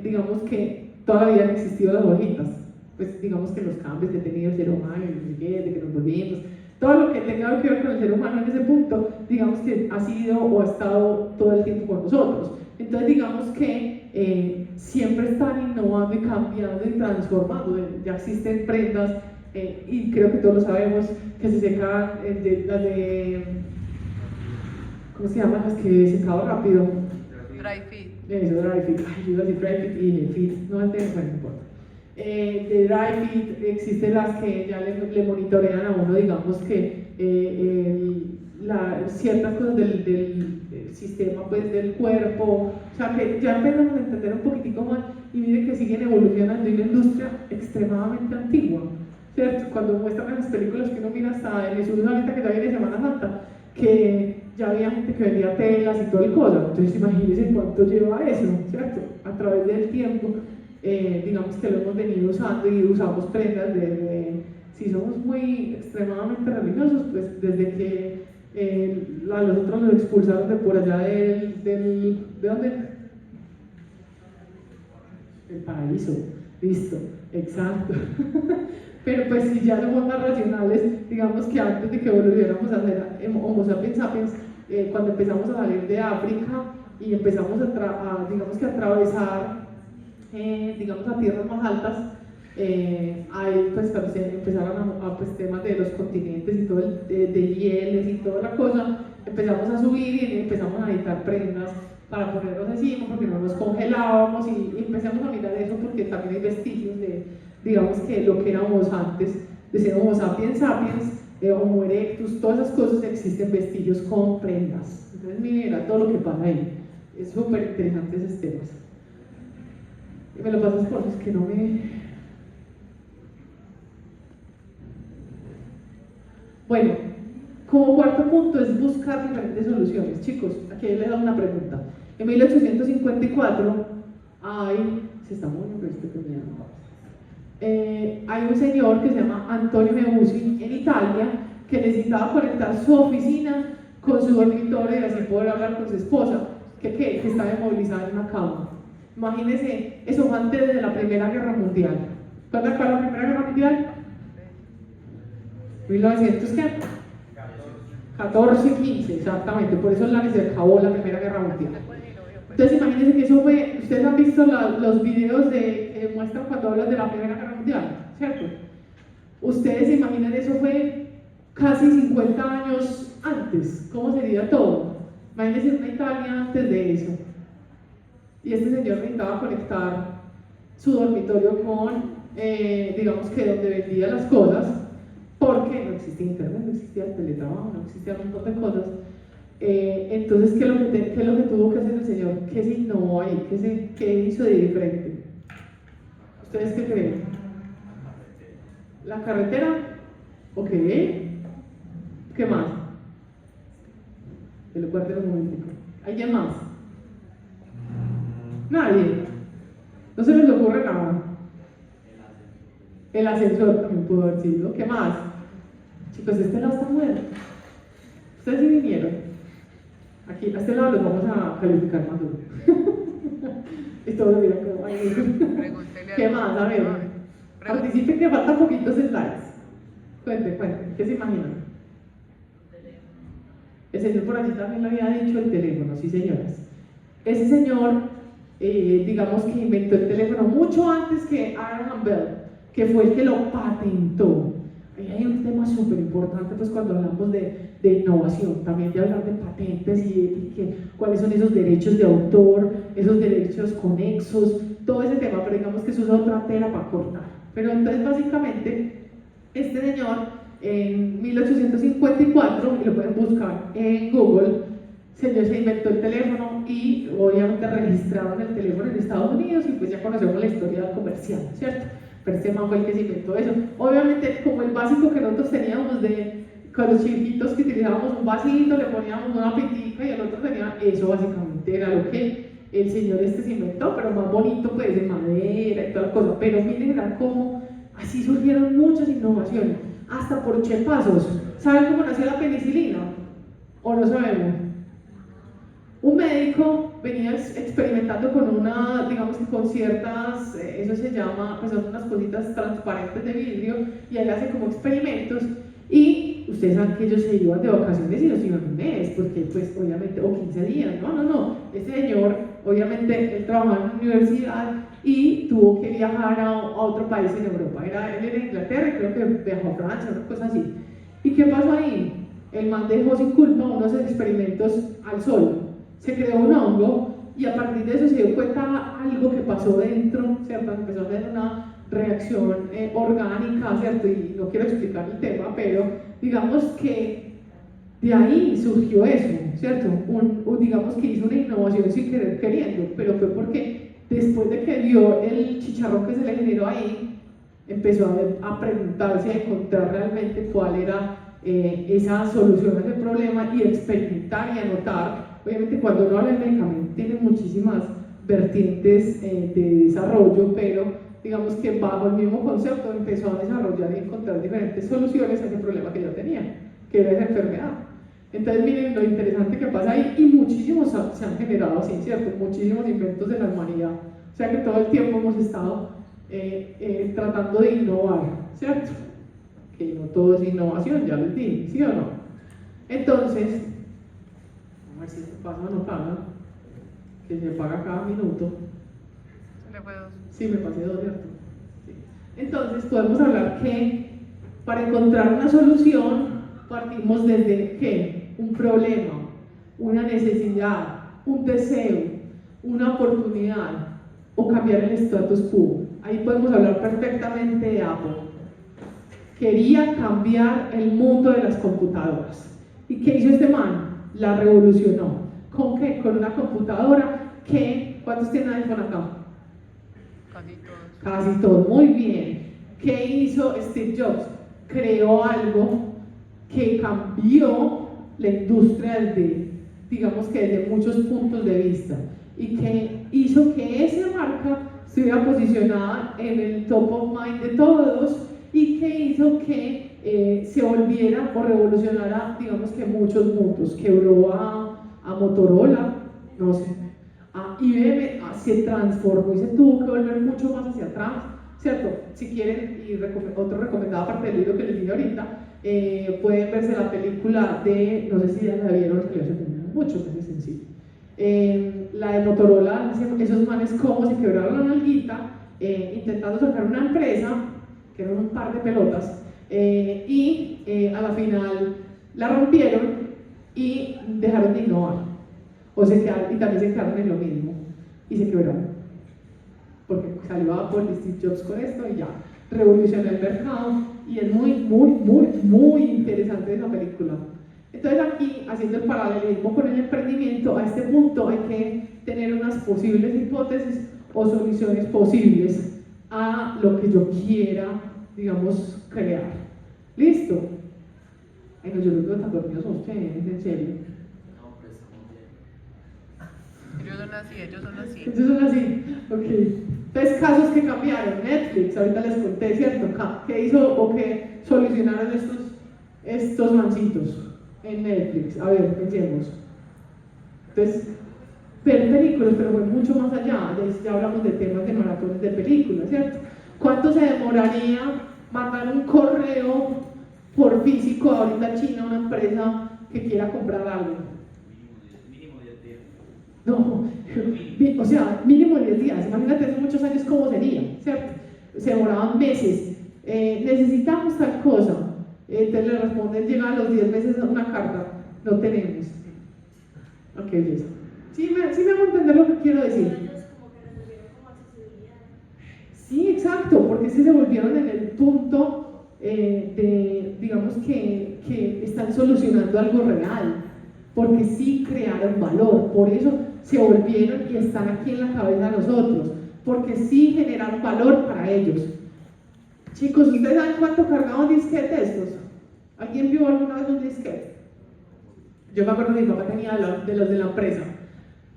Digamos que todavía han existido las ovejitas, pues digamos que los cambios que ha tenido el ser humano, de que nos volvimos, todo lo que tenga que ver con el ser humano en ese punto, digamos que ha sido o ha estado todo el tiempo con nosotros. Entonces digamos que siempre están innovando y cambiando y transformando. Ya existen prendas, y creo que todos lo sabemos, que se secan, las de, ¿cómo se llaman? Las que secado rápido. Dry fit. Eso, dry fit. Ay, yo iba a decir dry fit y dije fit, no es de, bueno, no importa. De dry fit existen las que ya le monitorean a uno, digamos que ciertas cosas del sistema, pues del cuerpo, o sea que ya empezamos a entender un poquitico más y miren que siguen evolucionando y una industria extremadamente antigua, ¿cierto? Cuando muestran en las películas que uno mira hasta en Jesús ahorita que ya viene Semana Santa, que ya había gente que vendía telas y todo el cosa, entonces imagínense cuánto lleva eso, ¿cierto? A través del tiempo. Digamos que lo hemos venido usando y usamos prendas si somos muy extremadamente religiosos, pues desde que a los otros los expulsaron de por allá ¿de dónde? El paraíso, listo, exacto. Pero pues si ya somos más racionales, digamos que antes de que volviéramos a ser Homo sapiens sapiens, cuando empezamos a salir de África y empezamos digamos que a atravesar digamos a tierras más altas, ahí pues cuando se empezaron pues, temas de los continentes y todo de hieles y toda la cosa, empezamos a subir y empezamos a necesitar prendas para ponernos encima porque no nos congelábamos y empezamos a mirar eso porque también hay vestigios de, digamos que lo que éramos antes de ser Homo sapiens sapiens, Homo erectus, todas esas cosas existen vestigios con prendas. Entonces miren todo lo que pasa ahí, es súper interesante esos temas. Y me lo pasas por los que no me... Bueno, como cuarto punto es buscar diferentes soluciones. Chicos, aquí les he dado una pregunta. En 1854 se está moviendo esto que me hay un señor que se llama Antonio Meucci en Italia que necesitaba conectar su oficina con su dormitorio y así poder hablar con su esposa que estaba inmovilizada en una cama. Imagínense, eso fue antes de la Primera Guerra Mundial. ¿Cuándo fue la Primera Guerra Mundial? 1900 ¿qué? 14, 15, exactamente, por eso se acabó la Primera Guerra Mundial. Entonces imagínense que eso fue, ustedes han visto los videos que muestran cuando hablan de la Primera Guerra Mundial, ¿cierto? Ustedes se imaginan, eso fue casi 50 años antes, ¿cómo sería todo? Imagínense una Italia antes de eso. Y este señor necesitaba conectar su dormitorio con, digamos que donde vendía las cosas, porque no existía internet, no existía el teletrabajo, no existía un montón de cosas. Entonces, ¿qué es lo que tuvo que hacer el señor? ¿Qué se innovó ahí? ¿Qué hizo de diferente? ¿Ustedes qué creen? ¿La carretera? Ok. ¿Qué más? Que lo guarden un momentico. ¿Alguien más? Nadie. No se les ocurre nada. El ascensor también pudo haber sido. ¿Qué más? Chicos, este lado está muerto. Ustedes sí vinieron. Aquí, a este lado los vamos a calificar más duro. Y todos lo vieron como ahí. ¿Qué más? A ver. Participen que faltan poquitos slides. Cuenten, ¿qué se imaginan? El señor por allí también lo había dicho, el teléfono, sí señoras. Ese señor, digamos que inventó el teléfono mucho antes que Graham Bell, que fue el que lo patentó. Ahí hay un tema súper importante pues cuando hablamos de innovación, también de hablar de patentes y cuáles son esos derechos de autor, esos derechos conexos, todo ese tema, pero digamos que eso es otra tela para cortar. Pero entonces básicamente este señor en 1854, y lo pueden buscar en Google, señor se inventó el teléfono y obviamente registraron el teléfono en Estados Unidos y pues ya conocemos la historia comercial, ¿cierto? Pero este man fue el que se inventó eso. Obviamente, como el básico que nosotros teníamos con los chiquitos que utilizábamos un vasito, le poníamos una pitica y el otro tenía, eso básicamente era lo que el señor este se inventó, pero más bonito pues de madera y toda la cosa. Pero miren, era como, así surgieron muchas innovaciones, hasta por chepazos. ¿Saben cómo nació la penicilina? ¿O no sabemos? Un médico venía experimentando con digamos que con ciertas, eso se llama, pues son unas cositas transparentes de vidrio, y él hace como experimentos, y ustedes saben que ellos se iban de vacaciones y los iban un mes, porque pues obviamente, o 15 días, no, este señor, obviamente, él trabajaba en una universidad y tuvo que viajar a otro país en Europa, él era de Inglaterra y creo que viajó a Francia, una cosa así. ¿Y qué pasó ahí? El man dejó sin culpa unos experimentos al sol. Se creó un hongo y a partir de eso se dio cuenta algo que pasó dentro, ¿cierto? Empezó a hacer una reacción orgánica, ¿cierto? Y no quiero explicar el tema, pero digamos que de ahí surgió eso, ¿cierto? Digamos que hizo una innovación sin querer queriendo, pero fue porque después de que vio el chicharrón que se le generó ahí, empezó a preguntarse, a encontrar realmente cuál era esa solución a ese problema y experimentar y anotar. Obviamente cuando uno habla de medicamento tiene muchísimas vertientes de desarrollo, pero digamos que bajo el mismo concepto empezó a desarrollar y encontrar diferentes soluciones a ese problema que yo tenía, que era esa enfermedad. Entonces miren lo interesante que pasa ahí, y muchísimos se han generado así, ¿cierto? Muchísimos inventos de la humanidad, o sea que todo el tiempo hemos estado tratando de innovar, ¿cierto? Que no todo es innovación, ya les dije, ¿sí o no? Entonces, a ver si este paso no paga, que se paga cada minuto. Se le fue 2. Sí, me pasé 2, ¿cierto? Sí. Entonces, podemos hablar que para encontrar una solución partimos desde ¿qué? Un problema, una necesidad, un deseo, una oportunidad o cambiar el status quo. Ahí podemos hablar perfectamente de Apple. Quería cambiar el mundo de las computadoras. ¿Y qué hizo este man? La revolucionó. ¿Con qué? Con una computadora que, ¿cuántos tienen iPhone acá? Casi todos. Casi todos, muy bien. ¿Qué hizo Steve Jobs? Creó algo que cambió la industria digamos que desde muchos puntos de vista, y que hizo que esa marca estuviera posicionada en el top of mind de todos, y que hizo que se volviera o revolucionara, digamos que muchos mundos. Quebró a Motorola, no sé, a IBM, se transformó y se tuvo que volver mucho más hacia atrás, ¿cierto? Si quieren, y otro recomendado aparte del libro que les di ahorita, pueden verse la película de, no sé si ya la vieron, que les recomiendo mucho, es sencillo. La de Motorola, esos manes cómo se quebraron la nalguita intentando sacar una empresa que eran un par de pelotas, y a la final la rompieron y dejaron de innovar, y también se quedaron en lo mismo y se quebraron, porque salió Apple y Steve Jobs con esto y ya revolucionó el mercado, y es muy, muy, muy, muy interesante esa película. Entonces aquí, haciendo el paralelismo con el emprendimiento, a este punto hay que tener unas posibles hipótesis o soluciones posibles a lo que yo quiera, digamos, crear. ¿Listo? Ay, no, yo los veo tan dormidos a ustedes, en serio. No, pues estamos bien. Ellos son así, ellos son así. Entonces son así, ok. Entonces, casos que cambiaron. Netflix, ahorita les conté, ¿cierto? ¿Qué hizo o qué solucionaron estos mancitos en Netflix? A ver, pensemos. Entonces, ver películas, pero fue mucho más allá. Ya hablamos de temas de maratones de películas, ¿cierto? ¿Cuánto se demoraría mandar un correo por físico ahorita a China a una empresa que quiera comprar algo? Mínimo 10 días. No, o sea, mínimo 10 días. Imagínate hace muchos años cómo sería, ¿cierto? Se demoraban meses. Necesitamos tal cosa. Entonces le responden, llega a los 10 meses una carta, no tenemos. Ok, listo. ¿Sí me hago entender lo que quiero decir? Ellos como que resolvieron como accesibilidad. Sí, exacto, porque se volvieron en el punto digamos que están solucionando algo real, porque sí crearon valor. Por eso se volvieron y están aquí en la cabeza de nosotros, porque sí generaron valor para ellos. Chicos, ¿ustedes saben cuánto cargaba un disquete de estos? ¿Alguien vio alguna vez un disquete? Yo me acuerdo que mi papá tenía de los de la empresa.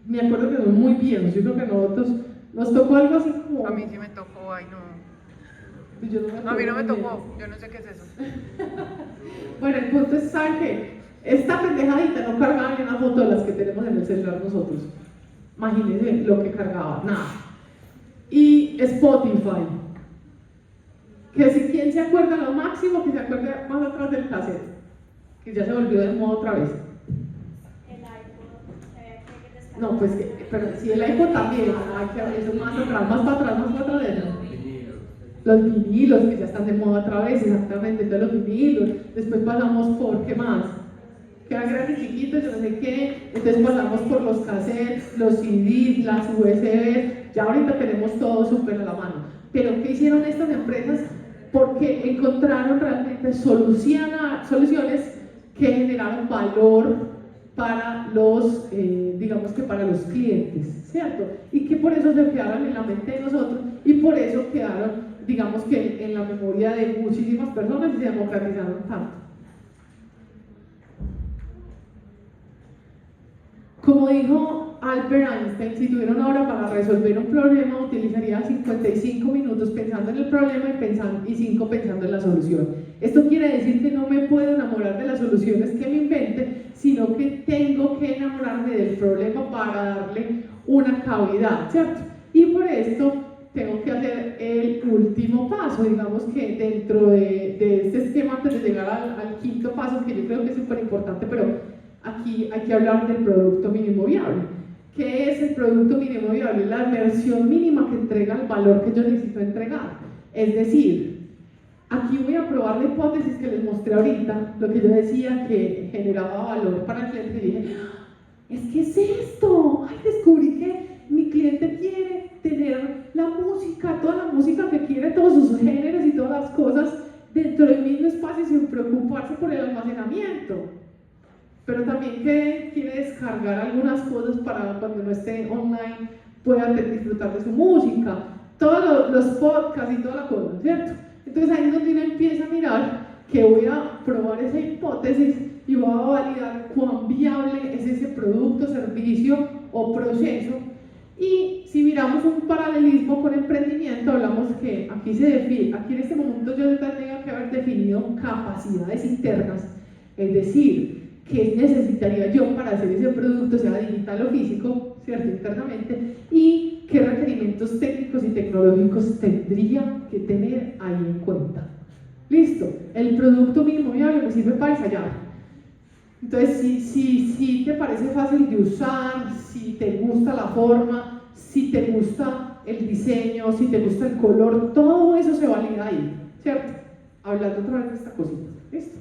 Me acuerdo que son muy viejos. Yo creo que a nosotros nos tocó algo así como... A mí sí me tocó, ay no. Yo no me No, a mí no me acuerdo tocó, bien. yo no sé qué es eso. Bueno, el punto es, ¿saben qué? Esta pendejadita no cargaba ni una foto de las que tenemos en el celular nosotros. Imagínense lo que cargaba, nada. Y Spotify. Que si quién se acuerda lo máximo, que se acuerde más atrás del cassette. Que ya se volvió de moda otra vez. El iPod, No, pues, pero si el iPod también, hay que eso más atrás, más para atrás, más para atrás de eso. Los vinilos, que ya están de moda otra vez, exactamente, entonces los vinilos. Después pasamos por, ¿qué más? Que eran grandes chiquitos, yo no sé qué. Entonces pasamos por los cassettes, los CDs, las USB. Ya ahorita tenemos todo súper a la mano. Pero ¿qué hicieron estas empresas? Porque encontraron realmente soluciones que generaron valor para los, digamos que para los clientes, ¿cierto? Y que por eso se quedaron en la mente de nosotros y por eso quedaron, digamos que en la memoria de muchísimas personas y se democratizaron tanto. Como dijo Albert Einstein, si tuviera una hora para resolver un problema, utilizaría 55 minutos pensando en el problema y 5 pensando en la solución. Esto quiere decir que no me puedo enamorar de las soluciones que me invente, sino que tengo que enamorarme del problema para darle una cavidad, ¿cierto? Y por esto tengo que hacer el último paso, digamos que dentro de este esquema, antes de llegar al quinto paso, que yo creo que es súper importante, pero aquí hay que hablar del producto mínimo viable. ¿Qué es el producto mínimo viable? La versión mínima que entrega el valor que yo necesito entregar. Es decir, aquí voy a probar la hipótesis que les mostré ahorita, lo que yo decía que generaba valor para el cliente, y dije, es que es esto, ay, descubrí que mi cliente quiere tener la música, toda la música que quiere, todos sus géneros y todas las cosas dentro del mismo espacio sin preocuparse por el almacenamiento. Pero también que quiere descargar algunas cosas para cuando no esté online pueda disfrutar de su música, todos los podcasts y toda la cosa, ¿cierto? Entonces ahí es donde uno empieza a mirar que voy a probar esa hipótesis y voy a validar cuán viable es ese producto, servicio o proceso. Y si miramos un paralelismo con emprendimiento, hablamos que aquí en este momento yo tendría que haber definido capacidades internas, es decir, qué necesitaría yo para hacer ese producto, sea digital o físico, ¿cierto? Internamente, y qué requerimientos técnicos y tecnológicos tendría que tener ahí en cuenta. Listo, el producto mínimo viable me sirve para ensayar. Entonces, si te parece fácil de usar, si te gusta la forma, si te gusta el diseño, si te gusta el color, todo eso se valida ahí, ¿cierto? Hablando otra vez de esta cosita, ¿listo?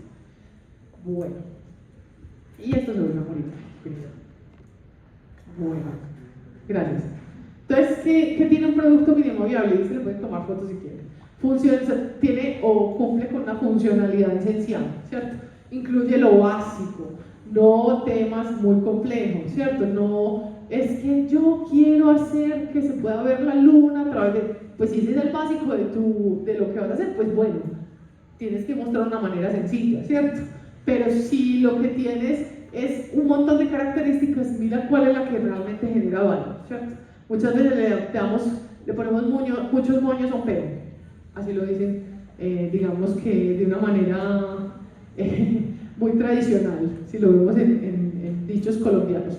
Bueno. Y esto se vuelve bonito. Bueno, gracias. Entonces, ¿qué tiene un producto mínimo viable? Y se le pueden tomar fotos si quieren. Tiene o cumple con una funcionalidad esencial, ¿cierto? Incluye lo básico, no temas muy complejos, ¿cierto? No es que yo quiero hacer que se pueda ver la luna a través de. Pues si ese es el básico de lo que vas a hacer, pues bueno, tienes que mostrar una manera sencilla, ¿cierto? Pero si lo que tienes es un montón de características, mira cuál es la que realmente genera valor, ¿cierto? Muchas veces le ponemos muchos moños a un peo, así lo dicen, digamos que de una manera muy tradicional, si lo vemos en dichos colombianos.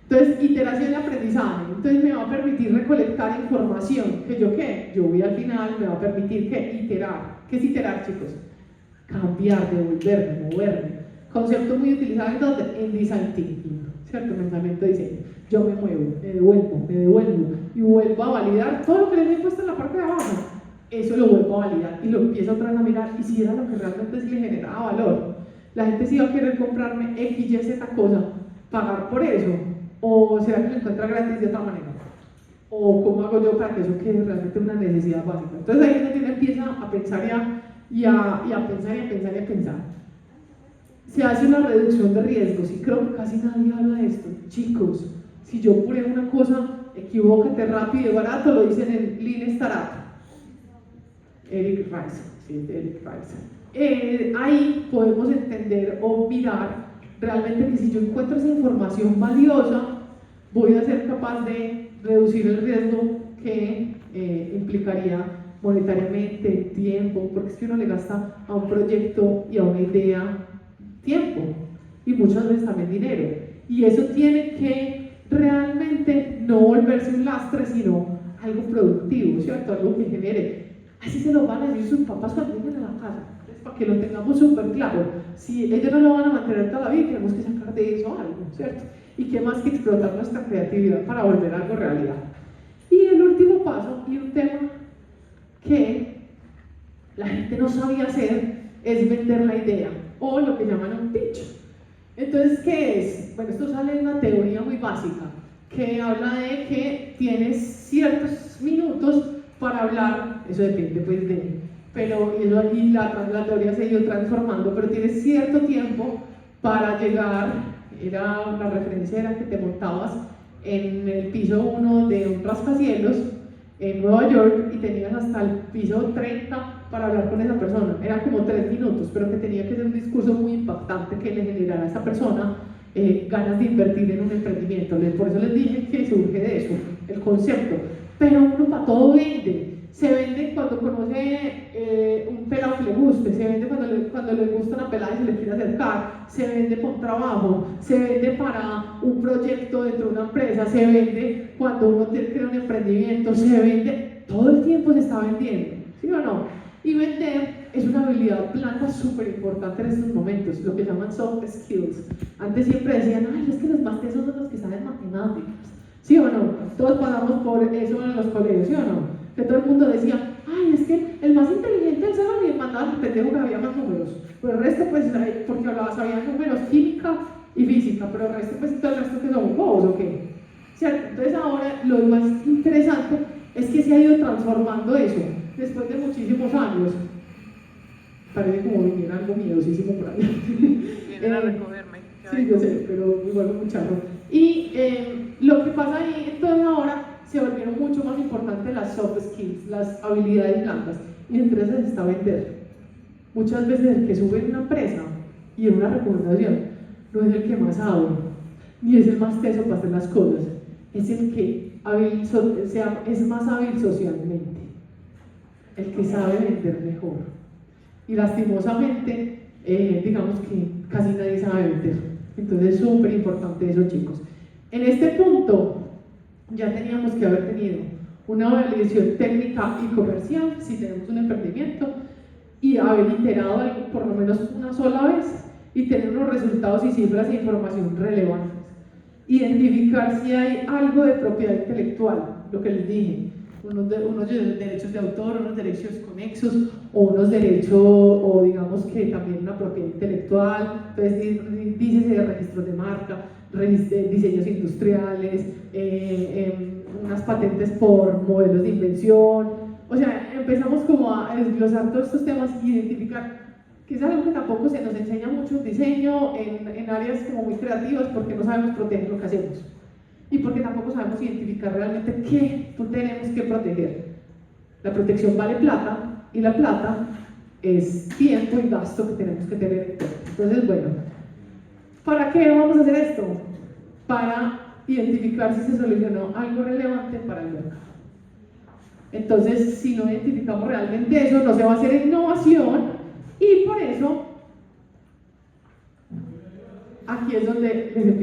Entonces, iteración y aprendizaje, entonces me va a permitir recolectar información, yo voy al final, me va a permitir que iterar. ¿Qué es iterar, chicos? Cambiar, devolverme, moverme. Concepto muy utilizado en design thinking, ¿cierto? Pensamiento de diseño. Yo me muevo, me devuelvo y vuelvo a validar todo lo que les he puesto en la parte de abajo. Eso lo vuelvo a validar y lo empiezo otra vez a mirar y si era lo que realmente sí le generaba valor. La gente sí va a querer comprarme X, Y, Z cosa, pagar por eso, o será que lo encuentra gratis de otra manera, o cómo hago yo para que eso quede realmente una necesidad básica. Entonces ahí es donde uno empieza a pensar y a pensar. Se hace una reducción de riesgos y creo que casi nadie habla de esto. Chicos, Si yo pruebo una cosa, equivócate rápido y barato, lo dicen en Lean Startup. Eric Rice. Ahí podemos entender o mirar realmente que si yo encuentro esa información valiosa, voy a ser capaz de reducir el riesgo que implicaría monetariamente, tiempo, porque es que uno le gasta a un proyecto y a una idea tiempo y muchas veces también dinero. Y eso tiene que realmente no volverse un lastre, sino algo productivo, ¿cierto? Algo que genere. Así se lo van a decir sus papás cuando lleguen a la casa, para que lo tengamos súper claro. Si ellos no lo van a mantener toda la vida, tenemos que sacar de eso algo, ¿cierto? Y qué más que explotar nuestra creatividad para volver algo realidad. Y el último paso, y un tema que la gente no sabía hacer, es vender la idea, o lo que llaman un pitch. Entonces, ¿qué es? Bueno, esto sale de una teoría muy básica, que habla de que tienes ciertos minutos para hablar, eso depende pues y la teoría se ha ido transformando, pero tienes cierto tiempo para llegar, la referencia era que te montabas en el piso 1 de un rascacielos en Nueva York y tenías hasta el piso 30 para hablar con esa persona. Eran como 3 minutos, pero que tenía que ser un discurso muy impactante que le generara a esa persona ganas de invertir en un emprendimiento. Por eso les dije que surge de eso, el concepto. Pero uno para todo vende. Se vende cuando conoce un pelado que le guste, se vende cuando le gusta una pelada y se le quiere acercar, se vende por un trabajo, se vende para un proyecto dentro de una empresa, se vende cuando uno crea un emprendimiento, se vende, todo el tiempo se está vendiendo, ¿sí o no? Y vender es una habilidad blanda súper importante en estos momentos, lo que llaman soft skills. Antes siempre decían, ay, es que los más tesos son los que saben matemáticas, ¿sí o no? Todos pasamos por eso en los colegios, ¿sí o no? Que todo el mundo decía, ay, es que el más inteligente del salón y mandaba al pendejo que había más números. Pero el resto, pues, porque sabía números, química y física, pero el resto, pues, todo el resto que somos bobos, ¿o qué? ¿Cierto? Entonces ahora lo más interesante es que se ha ido transformando eso, después de muchísimos años. Parece como viniera algo miedosísimo por ahí. Vienen a recogerme. Sí, yo sé, pero igual un charro. Y lo que pasa ahí, entonces ahora se volvieron mucho más importantes las soft skills, las habilidades blandas, y entre esas está vender. Muchas veces el que sube en una empresa y en una recomendación no es el que más sabe, ni es el más teso para hacer las cosas, es el que es más hábil socialmente, el que sabe vender mejor. Y lastimosamente, digamos que casi nadie sabe vender. Entonces es súper importante eso, chicos. En este punto ya teníamos que haber tenido una validación técnica y comercial si tenemos un emprendimiento y haber iterado algo por lo menos una sola vez y tener unos resultados y cifras e información relevantes. Identificar si hay algo de propiedad intelectual, lo que les dije, unos derechos de autor, unos derechos conexos o unos derechos, o digamos que también una propiedad intelectual, entonces índices de registros de marca, diseños industriales, unas patentes por modelos de invención. O sea, empezamos como a desglosar todos estos temas y identificar que es algo que tampoco se nos enseña mucho en diseño, en áreas como muy creativas, porque no sabemos proteger lo que hacemos y porque tampoco sabemos identificar realmente qué tenemos que proteger. La protección vale plata y la plata es tiempo y gasto que tenemos que tener en cuenta. Entonces, bueno, ¿para qué vamos a hacer esto? Para identificar si se solucionó algo relevante para el mercado. Entonces, si no identificamos realmente eso, no se va a hacer innovación y por eso aquí es donde les